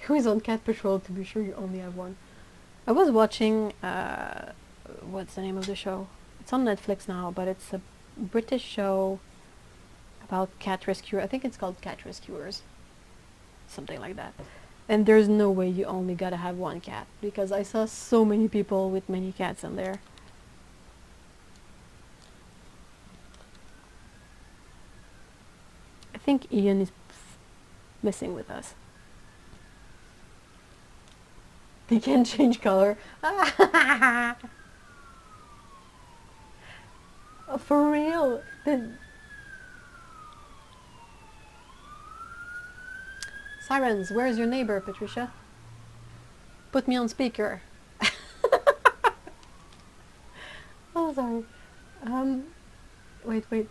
A: Who is on Cat Patrol to be sure you only have one? I was watching, what's the name of the show? It's on Netflix now, but it's a British show about cat rescue. I think it's called Cat Rescuers. Something like that. And there's no way you only gotta have one cat, because I saw so many people with many cats in there. I think Ian is messing with us. They can change color. Oh, for real? Sirens, where's your neighbor, Patricia? Put me on speaker. Oh, sorry. Wait.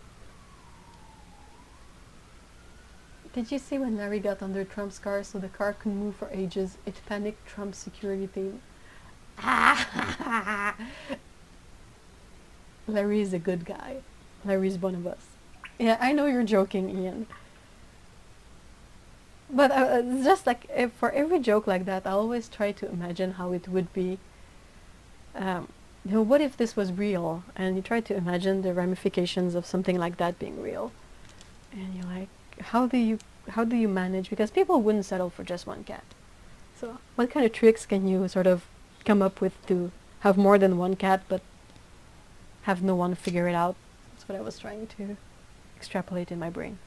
A: Did you see when Larry got under Trump's car so the car couldn't move for ages? It panicked Trump's security team. Larry is a good guy. Larry's one of us. Yeah, I know you're joking, Ian. But it's just like, for every joke like that, I always try to imagine how it would be. What if this was real? And you try to imagine the ramifications of something like that being real. And you're like, how do you manage? Because people wouldn't settle for just one cat. So what kind of tricks can you sort of come up with to have more than one cat but have no one figure it out? That's what I was trying to extrapolate in my brain.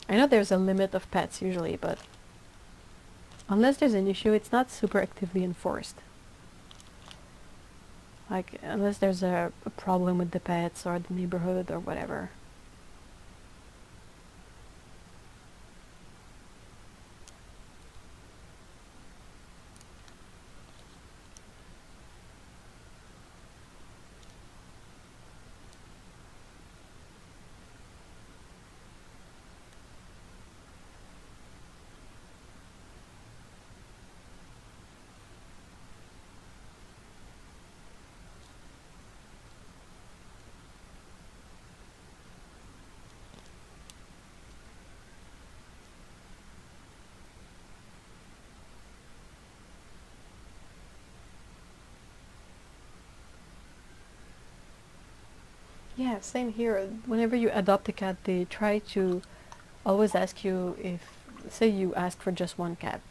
A: I know there's a limit of pets usually, but unless there's an issue, it's not super actively enforced. Like, unless there's a problem with the pets or the neighborhood or whatever. Yeah, same here. Whenever you adopt a cat, they try to always ask you if, say you ask for just one cat,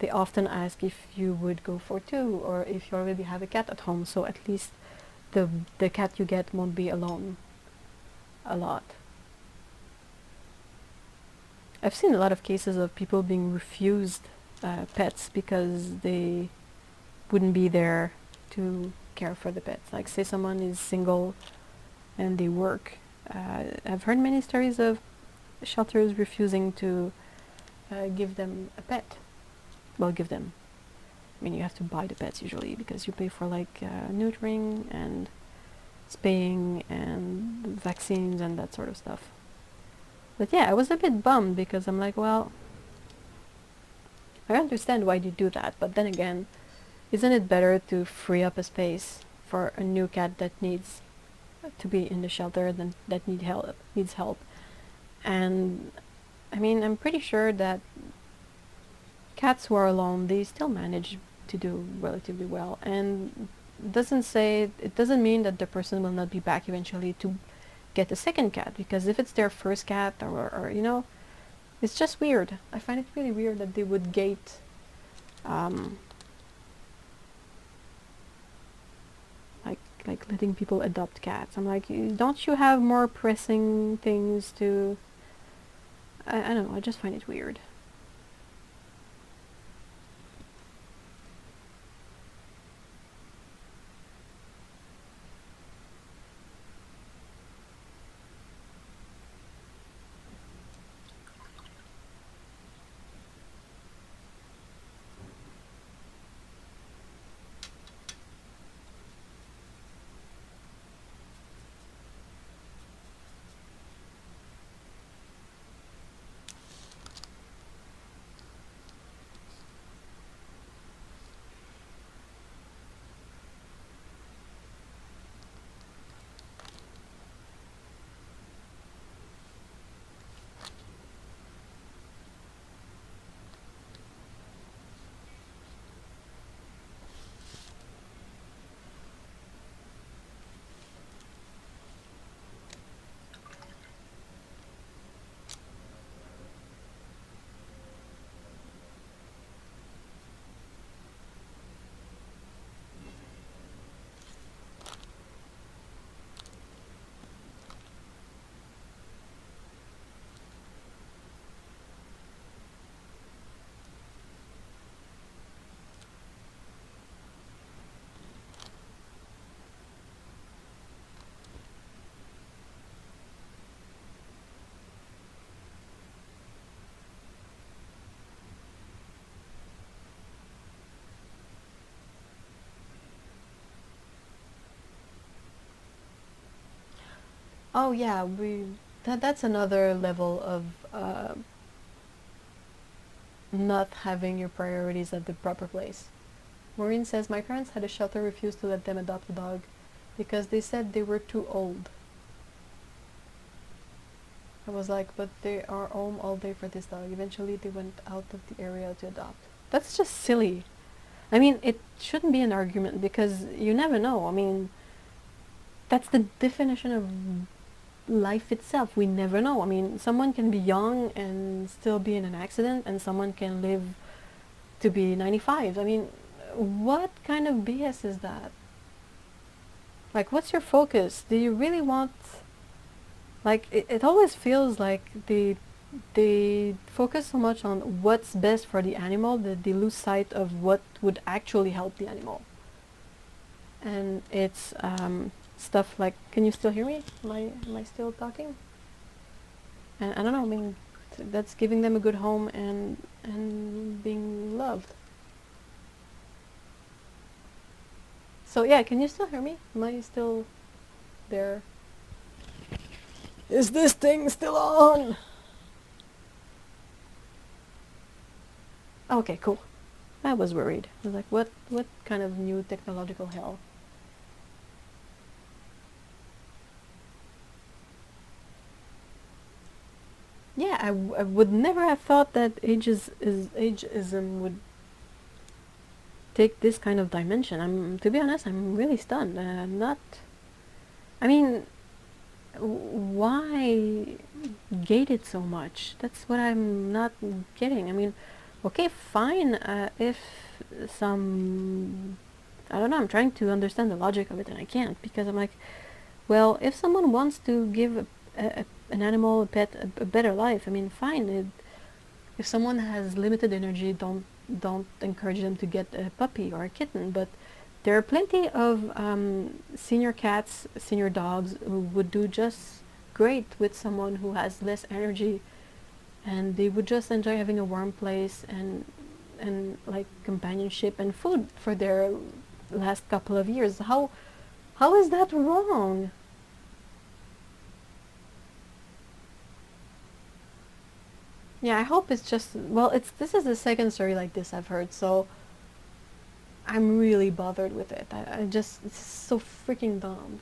A: they often ask if you would go for two, or if you already have a cat at home, so at least the cat you get won't be alone a lot. I've seen a lot of cases of people being refused pets because they wouldn't be there to care for the pets. Like, say someone is single and they work. I've heard many stories of shelters refusing to give them a pet. Well, give them. I mean, you have to buy the pets usually because you pay for like neutering and spaying and vaccines and that sort of stuff. But yeah, I was a bit bummed because I'm like, well, I understand why they do that, but then again, isn't it better to free up a space for a new cat that needs to be in the shelter than that needs help? And I mean, I'm pretty sure that cats who are alone, they still manage to do relatively well, and it doesn't mean that the person will not be back eventually to get a second cat, because if it's their first cat, or you know, it's just weird. I find it really weird that they would gate like letting people adopt cats. I'm like, don't you have more pressing things to... I don't know, I just find it weird. Oh yeah, that's another level of not having your priorities at the proper place. Maureen says, my parents had a shelter refuse to let them adopt a dog because they said they were too old. I was like, but they are home all day for this dog. Eventually they went out of the area to adopt. That's just silly. I mean, it shouldn't be an argument because you never know. I mean, that's the definition of life itself. We never know. I mean, someone can be young and still be in an accident, and someone can live to be 95. I mean, what kind of BS is that? Like, what's your focus? Do you really want... Like, it always feels like they focus so much on what's best for the animal that they lose sight of what would actually help the animal. And it's stuff like... Can you still hear me? Am I still talking? And I don't know, I mean, that's giving them a good home and being loved. So yeah, can you still hear me? Am I still there? Is this thing still on? Okay, cool. I was worried. I was like, what kind of new technological hell? Yeah, I would never have thought that ageism would take this kind of dimension. To be honest, I'm really stunned. Not... I mean, why gate it so much? That's what I'm not getting. I mean, okay, fine, if some... I don't know, I'm trying to understand the logic of it and I can't, because I'm like, well, if someone wants to give an animal, a pet, a better life, I mean, fine. If someone has limited energy, don't encourage them to get a puppy or a kitten, but there are plenty of senior cats, senior dogs who would do just great with someone who has less energy, and they would just enjoy having a warm place and like companionship and food for their last couple of years. How is that wrong? Yeah, I hope it's just, well, this is the second story like this I've heard, so I'm really bothered with it. I just, it's so freaking dumb.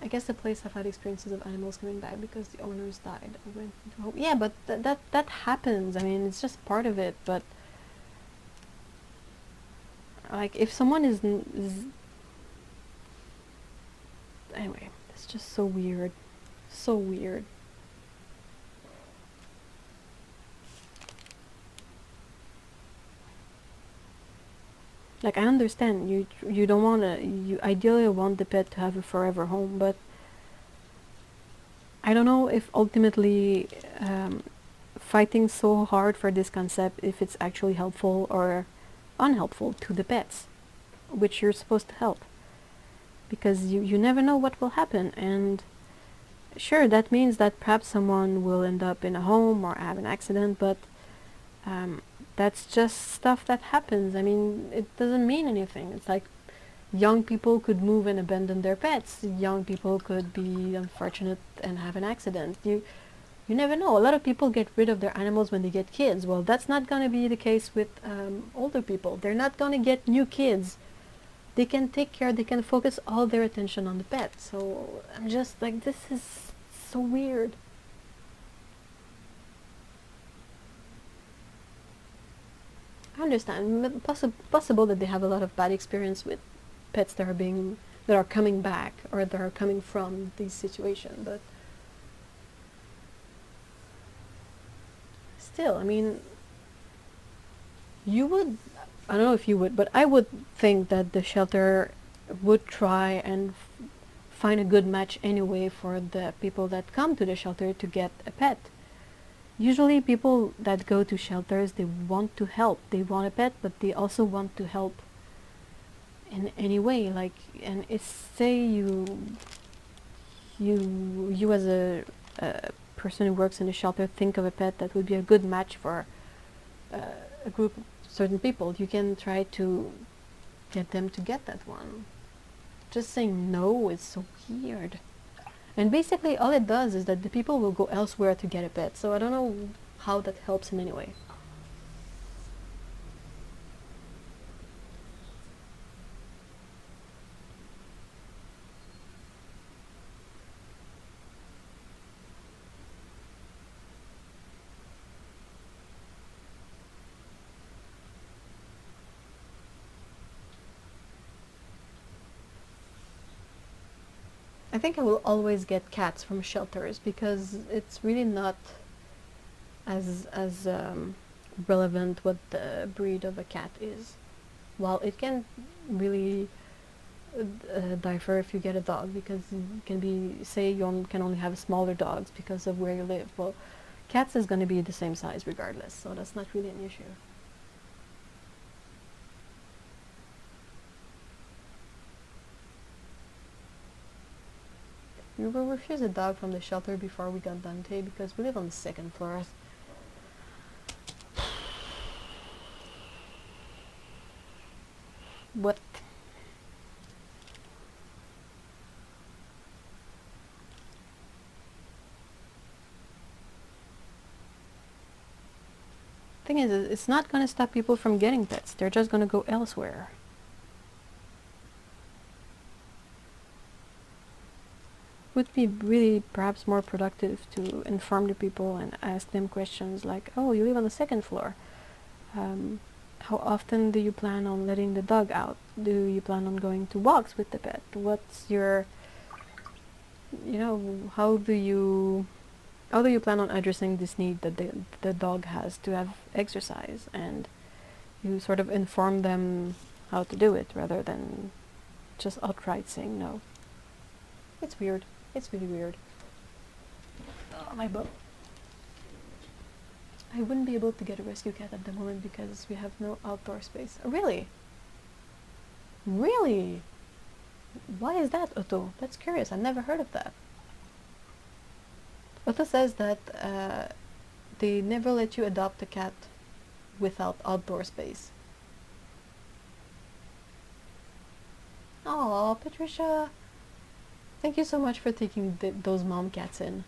A: I guess the place have had experiences of animals coming back because the owners died and went into home. Yeah, but that happens. I mean, it's just part of it. But like, if someone is anyway, it's just so weird, so weird. Like, I understand you don't wanna, you ideally want the pet to have a forever home, but I don't know if ultimately fighting so hard for this concept, if it's actually helpful or unhelpful to the pets, which you're supposed to help. Because you never know what will happen, and sure, that means that perhaps someone will end up in a home or have an accident, but that's just stuff that happens. I mean, it doesn't mean anything. It's like young people could move and abandon their pets. Young people could be unfortunate and have an accident. You never know. A lot of people get rid of their animals when they get kids. Well, that's not going to be the case with older people. They're not going to get new kids. They can take care, they can focus all their attention on the pet. So I'm just like, this is so weird. I understand. Possible that they have a lot of bad experience with pets that are coming back or that are coming from these situations, but still, I mean, you would, I don't know if you would, but I would think that the shelter would try and find a good match anyway for the people that come to the shelter to get a pet. Usually people that go to shelters, they want to help. They want a pet, but they also want to help in any way. Like, and it's, say you as a person who works in a shelter think of a pet that would be a good match for a group of certain people. You can try to get them to get that one. Just saying no is so weird. And basically all it does is that the people will go elsewhere to get a pet. So I don't know how that helps in any way. I think I will always get cats from shelters because it's really not as relevant what the breed of a cat is. While it can really differ if you get a dog, because it can be, say you can only have smaller dogs because of where you live. Well, cats is going to be the same size regardless, so that's not really an issue. We will refuse a dog from the shelter before we got Dante because we live on the second floor. What? Thing is, it's not going to stop people from getting pets. They're just going to go elsewhere. Would be really perhaps more productive to inform the people and ask them questions like, oh, you live on the second floor. How often do you plan on letting the dog out? Do you plan on going to walks with the pet? What's your, how do you plan on addressing this need that the dog has to have exercise? And you sort of inform them how to do it rather than just outright saying no. It's weird. It's really weird. Oh, my butt. I wouldn't be able to get a rescue cat at the moment because we have no outdoor space. Really? Really? Why is that, Otto? That's curious. I've never heard of that. Otto says that they never let you adopt a cat without outdoor space. Oh, Patricia. Thank you so much for taking those mom cats in.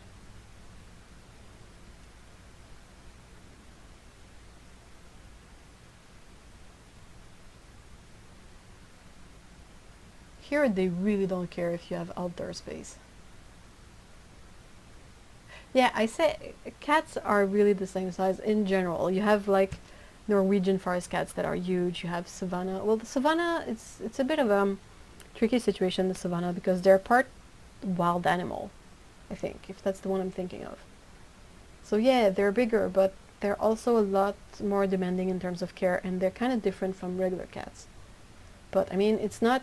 A: here they really don't care if you have outdoor space. Yeah, I say cats are really the same size in general. You have like Norwegian forest cats that are huge. You have Savannah. Well, the Savannah, it's a bit of a tricky situation, the Savannah, because they're part wild animal, I think, if that's the one I'm thinking of. So yeah, they're bigger, but they're also a lot more demanding in terms of care, and they're kind of different from regular cats. But I mean, it's not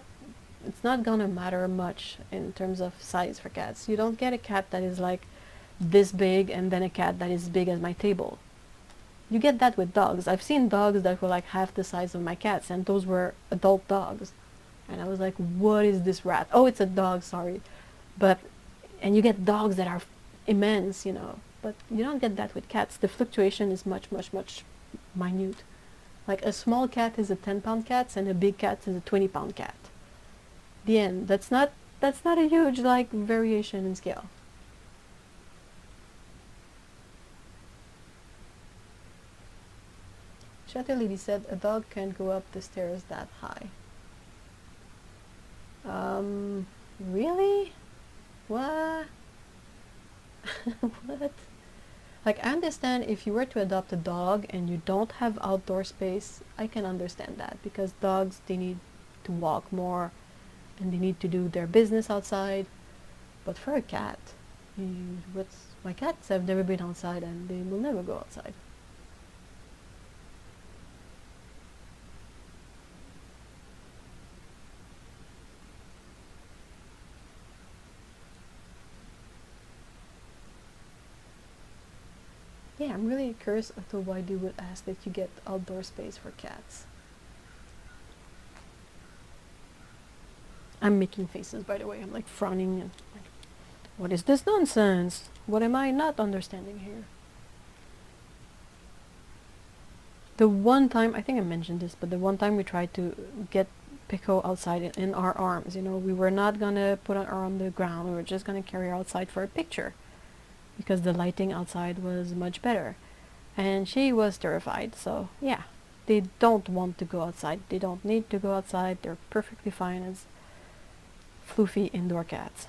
A: gonna matter much in terms of size for cats. You don't get a cat that is like this big and then a cat that is big as my table. You get that with dogs. I've seen dogs that were like half the size of my cats, and those were adult dogs. And I was like, what is this rat? Oh, it's a dog, sorry. But, and you get dogs that are immense, you know. But you don't get that with cats. The fluctuation is much, much, much minute. Like a small cat is a 10-pound cat, and a big cat is a 20-pound cat. The end. That's not a huge like variation in scale. Chateau Lady said a dog can't go up the stairs that high. Really? What? What? Like, I understand if you were to adopt a dog and you don't have outdoor space, I can understand that, because dogs, they need to walk more and they need to do their business outside. But for a cat, my cats have never been outside and they will never go outside. Yeah, I'm really curious as to why they would ask that you get outdoor space for cats. I'm making faces, by the way. I'm like frowning and like, what is this nonsense? What am I not understanding here? The one time, I think I mentioned this, but the one time we tried to get Pico outside in our arms, you know, we were not gonna put her on the ground. We were just gonna carry her outside for a picture, because the lighting outside was much better. And she was terrified, so yeah. They don't want to go outside. They don't need to go outside. They're perfectly fine as floofy indoor cats.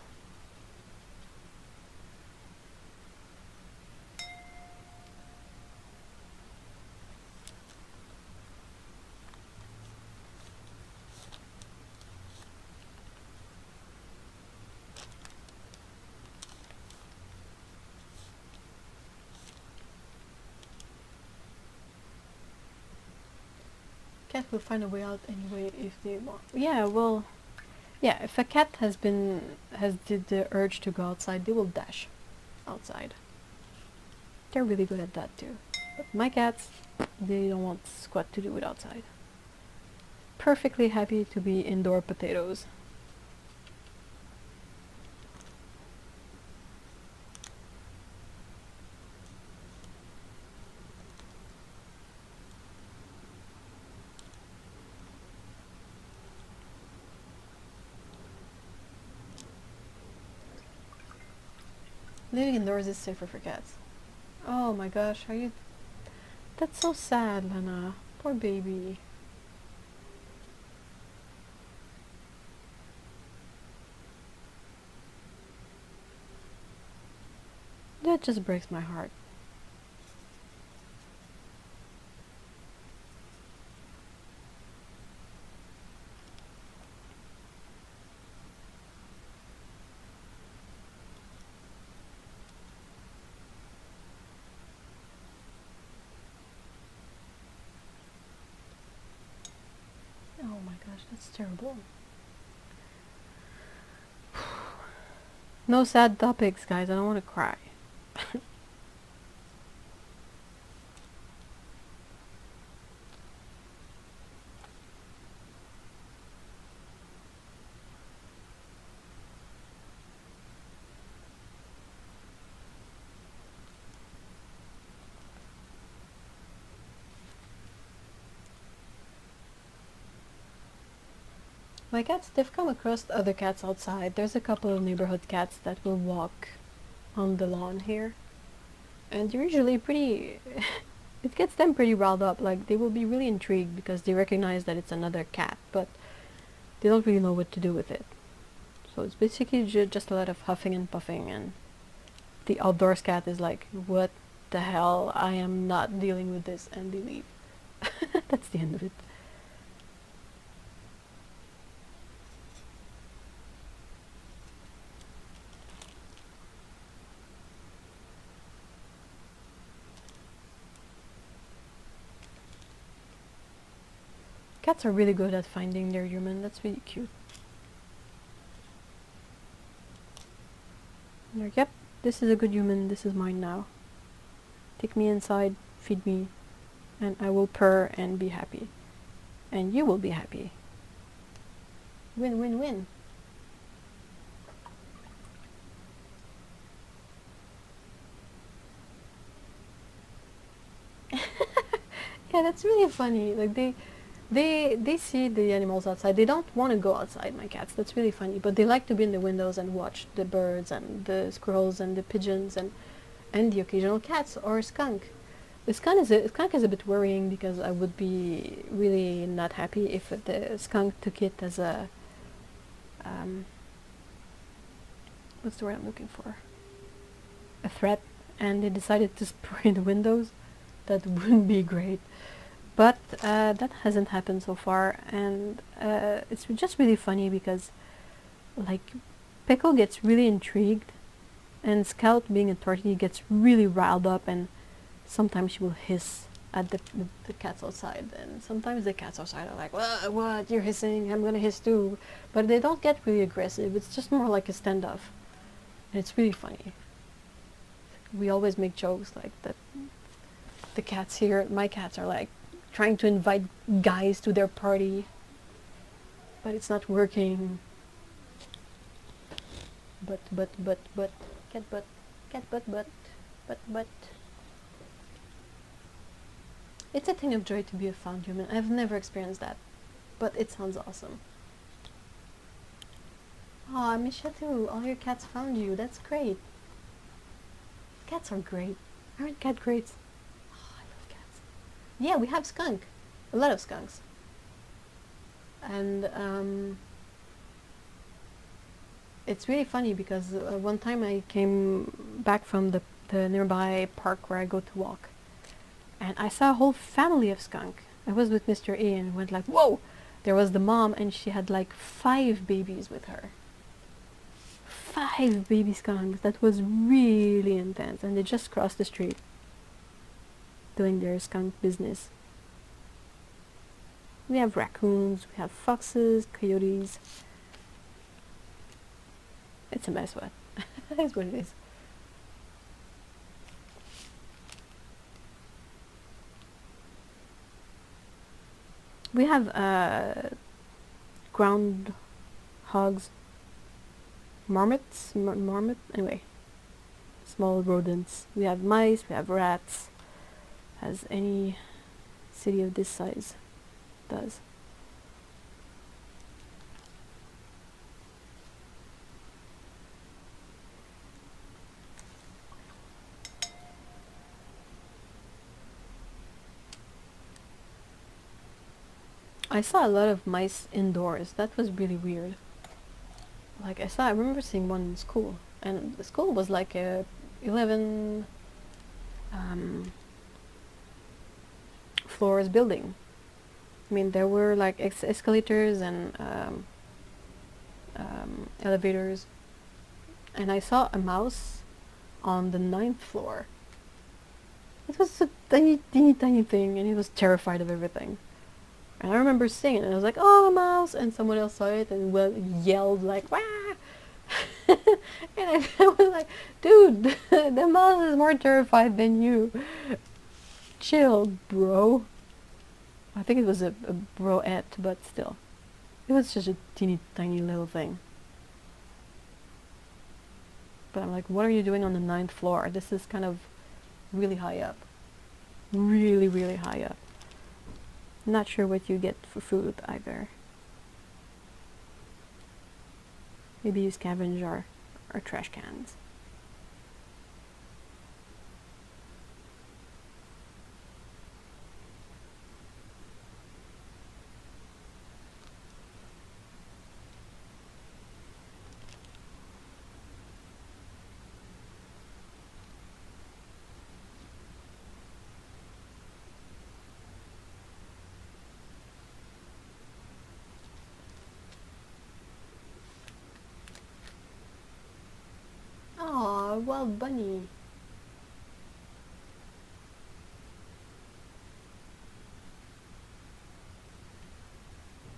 A: Cat will find a way out anyway if they want. Yeah, well, yeah, if a cat has the urge to go outside, they will dash outside. They're really good at that too. But my cats, they don't want squat to do with outside. Perfectly happy to be indoor potatoes. Living indoors is safer for cats. Oh my gosh, are you... That's so sad, Lana. Poor baby. That just breaks my heart. Oh my gosh, that's terrible. No sad topics, guys. I don't want to cry. My cats, they've come across other cats outside. There's a couple of neighborhood cats that will walk on the lawn here. And they're usually pretty... it gets them pretty riled up. Like, they will be really intrigued because they recognize that it's another cat. But they don't really know what to do with it. So it's basically just a lot of huffing and puffing, and the outdoors cat is like, what the hell, I am not dealing with this, and they leave. That's the end of it. Cats are really good at finding their human. That's really cute. And they're, yep, this is a good human. This is mine now. Take me inside, feed me, and I will purr and be happy. And you will be happy. Win, win, win. Yeah, that's really funny. Like they see the animals outside. They don't want to go outside, my cats. That's really funny. But they like to be in the windows and watch the birds and the squirrels and the pigeons and the occasional cats or a skunk. The skunk is a bit worrying because I would be really not happy if the skunk took it as a what's the word I'm looking for? A threat, and they decided to spray the windows. That wouldn't be great. But that hasn't happened so far, and it's just really funny because, like, Pickle gets really intrigued, and Scout, being a tortie, gets really riled up, and sometimes she will hiss at the cats outside, and sometimes the cats outside are like, what, you're hissing, I'm gonna hiss too. But they don't get really aggressive, it's just more like a standoff, and it's really funny. We always make jokes like that. The cats here, my cats are like trying to invite guys to their party, but it's not working. But, cat but. It's a thing of joy to be a found human. I've never experienced that, but it sounds awesome. Aw, Misha too, all your cats found you, that's great. Cats are great. Aren't cats great? Oh, I love cats. Yeah, we have skunk. A lot of skunks. And it's really funny because one time I came back from the nearby park where I go to walk, and I saw a whole family of skunk. I was with Mr. A and went like, whoa! There was the mom, and she had like 5 babies with her. 5 baby skunks. That was really intense, and they just crossed the street doing their skunk business. We have raccoons, we have foxes, coyotes. It's a mess, what? That's what it is. We have ground hogs, marmots, anyway, small rodents. We have mice, we have rats, as any city of this size does. I saw a lot of mice indoors. That was really weird. Like I remember seeing one in school, and the school was like a 11 floors building. I mean, there were like escalators and elevators, and I saw a mouse on the 9th floor. It was a tiny thing, and he was terrified of everything. And I remember seeing it, and I was like, oh, a mouse! And someone else saw it and yelled like, wah! And I was like, dude, the mouse is more terrified than you. Chill, bro. I think it was a broette, but still. It was just a teeny tiny little thing. But I'm like, what are you doing on the 9th floor? This is kind of really high up. Really, really high up. Not sure what you get for food either. Maybe you scavenge our trash cans. wild bunny.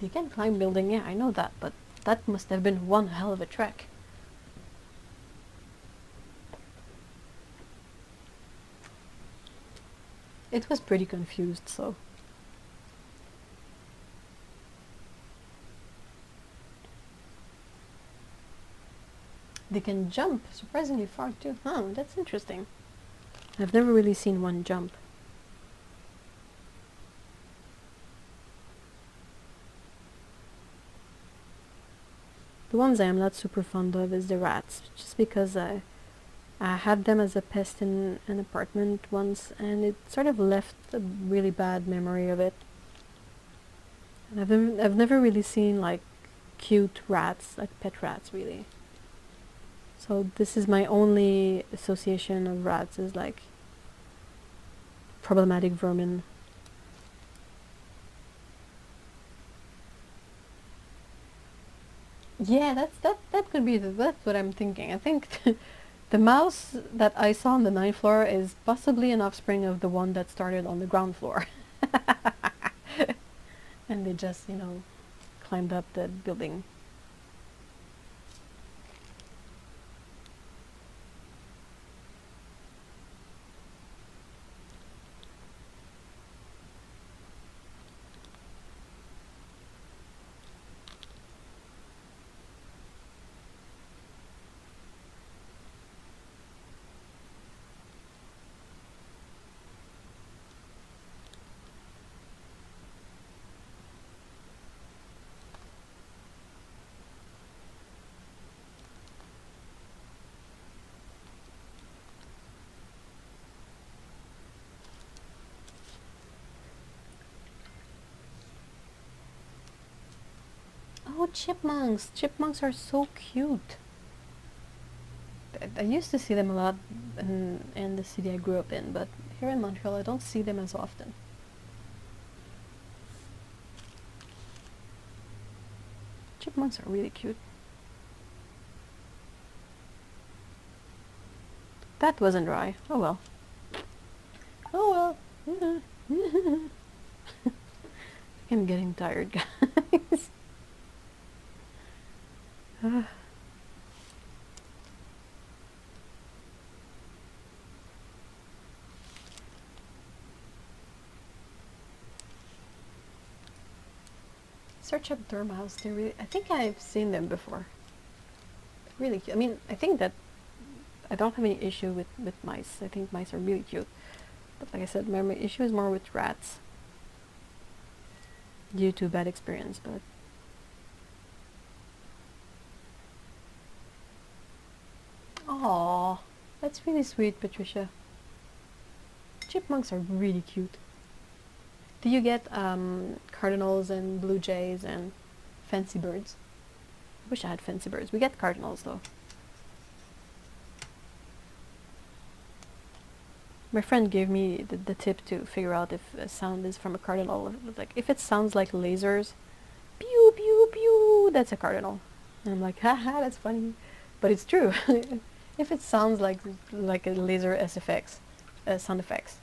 A: You can climb building, yeah, I know that, but that must have been one hell of a trek. It was pretty confused, so. They can jump surprisingly far too. Oh, that's interesting. I've never really seen one jump. The ones I am not super fond of is the rats, just because I had them as a pest in an apartment once, and it sort of left a really bad memory of it. And I've never really seen like cute rats, like pet rats, really. So this is my only association of rats, is like problematic vermin. Yeah, that could be that's what I'm thinking. I think the mouse that I saw on the ninth floor is possibly an offspring of the one that started on the ground floor. And they just, you know, climbed up the building. Oh, chipmunks! Chipmunks are so cute. I used to see them a lot in the city I grew up in, but here in Montreal I don't see them as often. Chipmunks are really cute. That wasn't dry. Oh well. Oh well. I'm getting tired, guys. Search up dormouse. They're really. I think I've seen them before. Really cute. I mean, I think that I don't have any issue with mice. I think mice are really cute. But like I said, my issue is more with rats. Due to bad experience, but. Aww, that's really sweet, Patricia. Chipmunks are really cute. Do you get cardinals and blue jays and fancy birds? I wish I had fancy birds. We get cardinals though. My friend gave me the tip to figure out if a sound is from a cardinal. Like, if it sounds like lasers, pew pew pew, that's a cardinal. And I'm like, haha, that's funny, but it's true. If it sounds like a laser SFX, sound effects,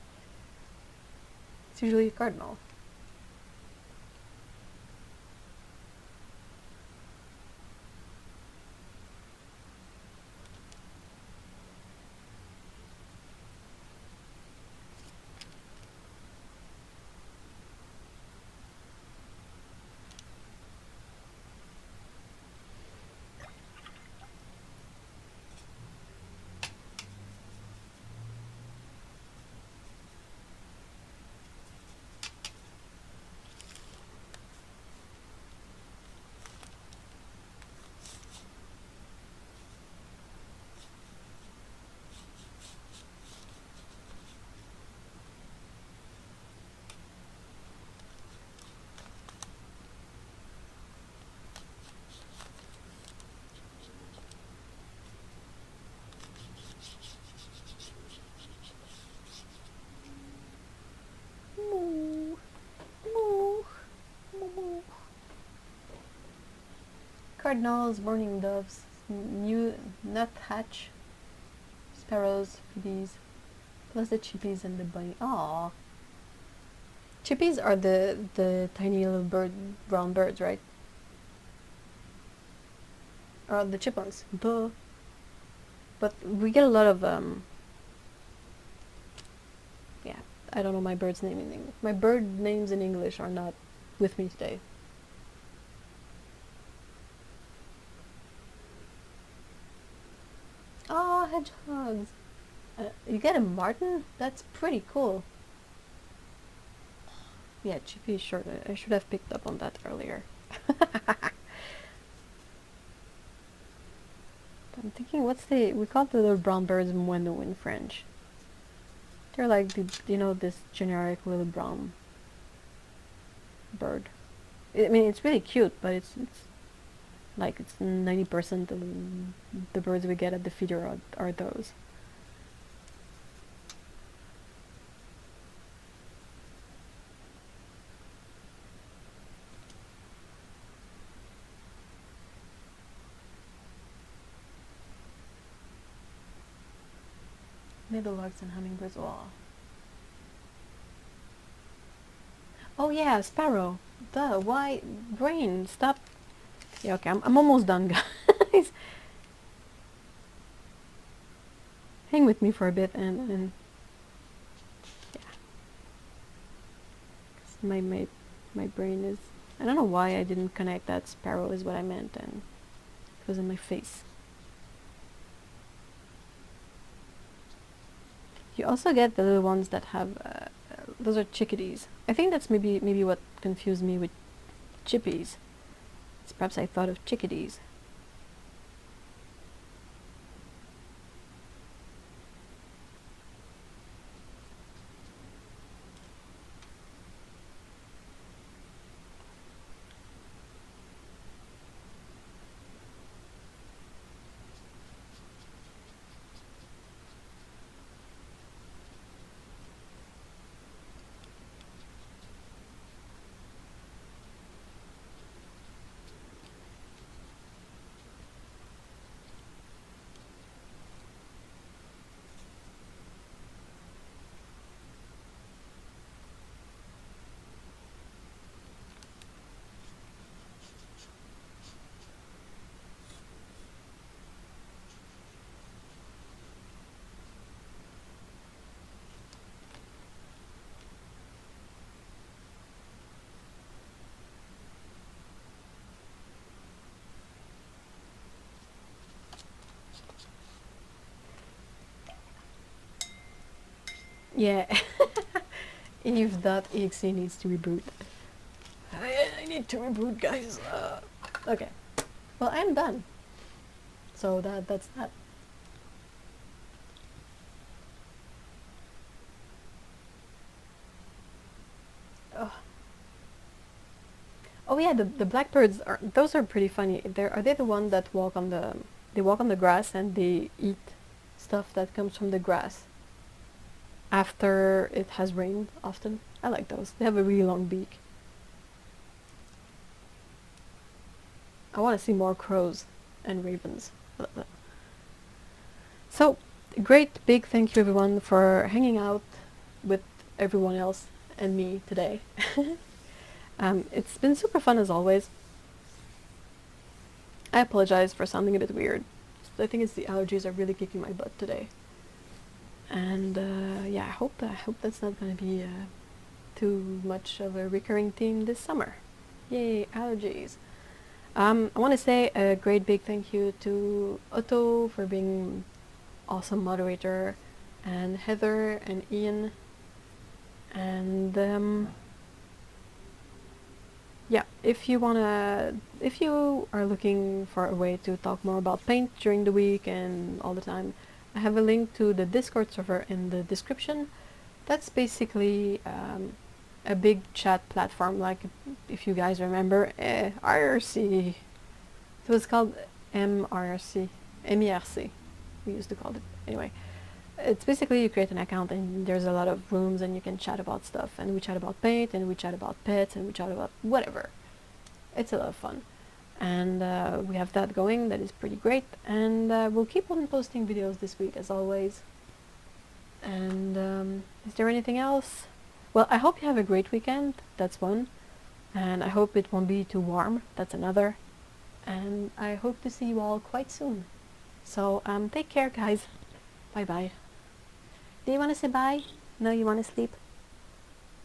A: it's usually a cardinal. Moo, moo, moo, moo. Cardinals, mourning doves, new nuthatch, sparrows, bees, plus the chippies and the bunny. Aww. Chippies are the tiny little brown birds, right? Or the chipmunks. Duh. But we get a lot of yeah, I don't know my bird's name in English. My bird names in English are not with me today. Oh, hedgehogs! You get a martin? That's pretty cool. Yeah, chippy short. I should have picked up on that earlier. I'm thinking, we call the little brown birds moineaux in French. They're like this generic little brown bird. I mean, it's really cute, but it's 90% of the birds we get at the feeder are those. Meadowlarks and hummingbirds. Oh yeah, sparrow. Duh. Why, brain? Stop. Yeah, okay. I'm almost done, guys. Hang with me for a bit and yeah. 'Cause my brain is. I don't know why I didn't connect that sparrow is what I meant, and it was in my face. You also get the little ones that have, those are chickadees. I think that's maybe what confused me with chippies. It's perhaps I thought of chickadees. Yeah. Eve.exe needs to reboot. I need to reboot, guys. Okay. Well, I'm done. So that's that. Oh. Oh yeah, the blackbirds those are pretty funny. Are they the ones that walk on the grass and they eat stuff that comes from the grass after it has rained often? I like those. They have a really long beak. I want to see more crows and ravens. So, great big thank you everyone for hanging out with everyone else and me today. It's been super fun as always. I apologize for sounding a bit weird. I think it's the allergies are really kicking my butt today. And yeah, I hope that's not going to be too much of a recurring theme this summer. Yay, allergies. I want to say a great big thank you to Otto for being awesome moderator, and Heather and Ian, and yeah, if you are looking for a way to talk more about paint during the week and all the time, I have a link to the Discord server in the description. That's basically a big chat platform, like if you guys remember IRC. It was called MRC, MERC. We used to call it anyway. It's basically you create an account and there's a lot of rooms and you can chat about stuff, and we chat about paint and we chat about pets and we chat about whatever. It's a lot of fun. and we have that going. That is pretty great, and we'll keep on posting videos this week as always. And is there anything else? Well, I hope you have a great weekend. That's one. And I hope it won't be too warm. That's another. And I hope to see you all quite soon. So take care, guys. Bye bye. Do you want to say bye? No, you want to sleep?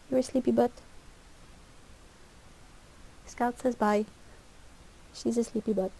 A: You're a sleepy butt. Scout says bye. She's a sleepy butt.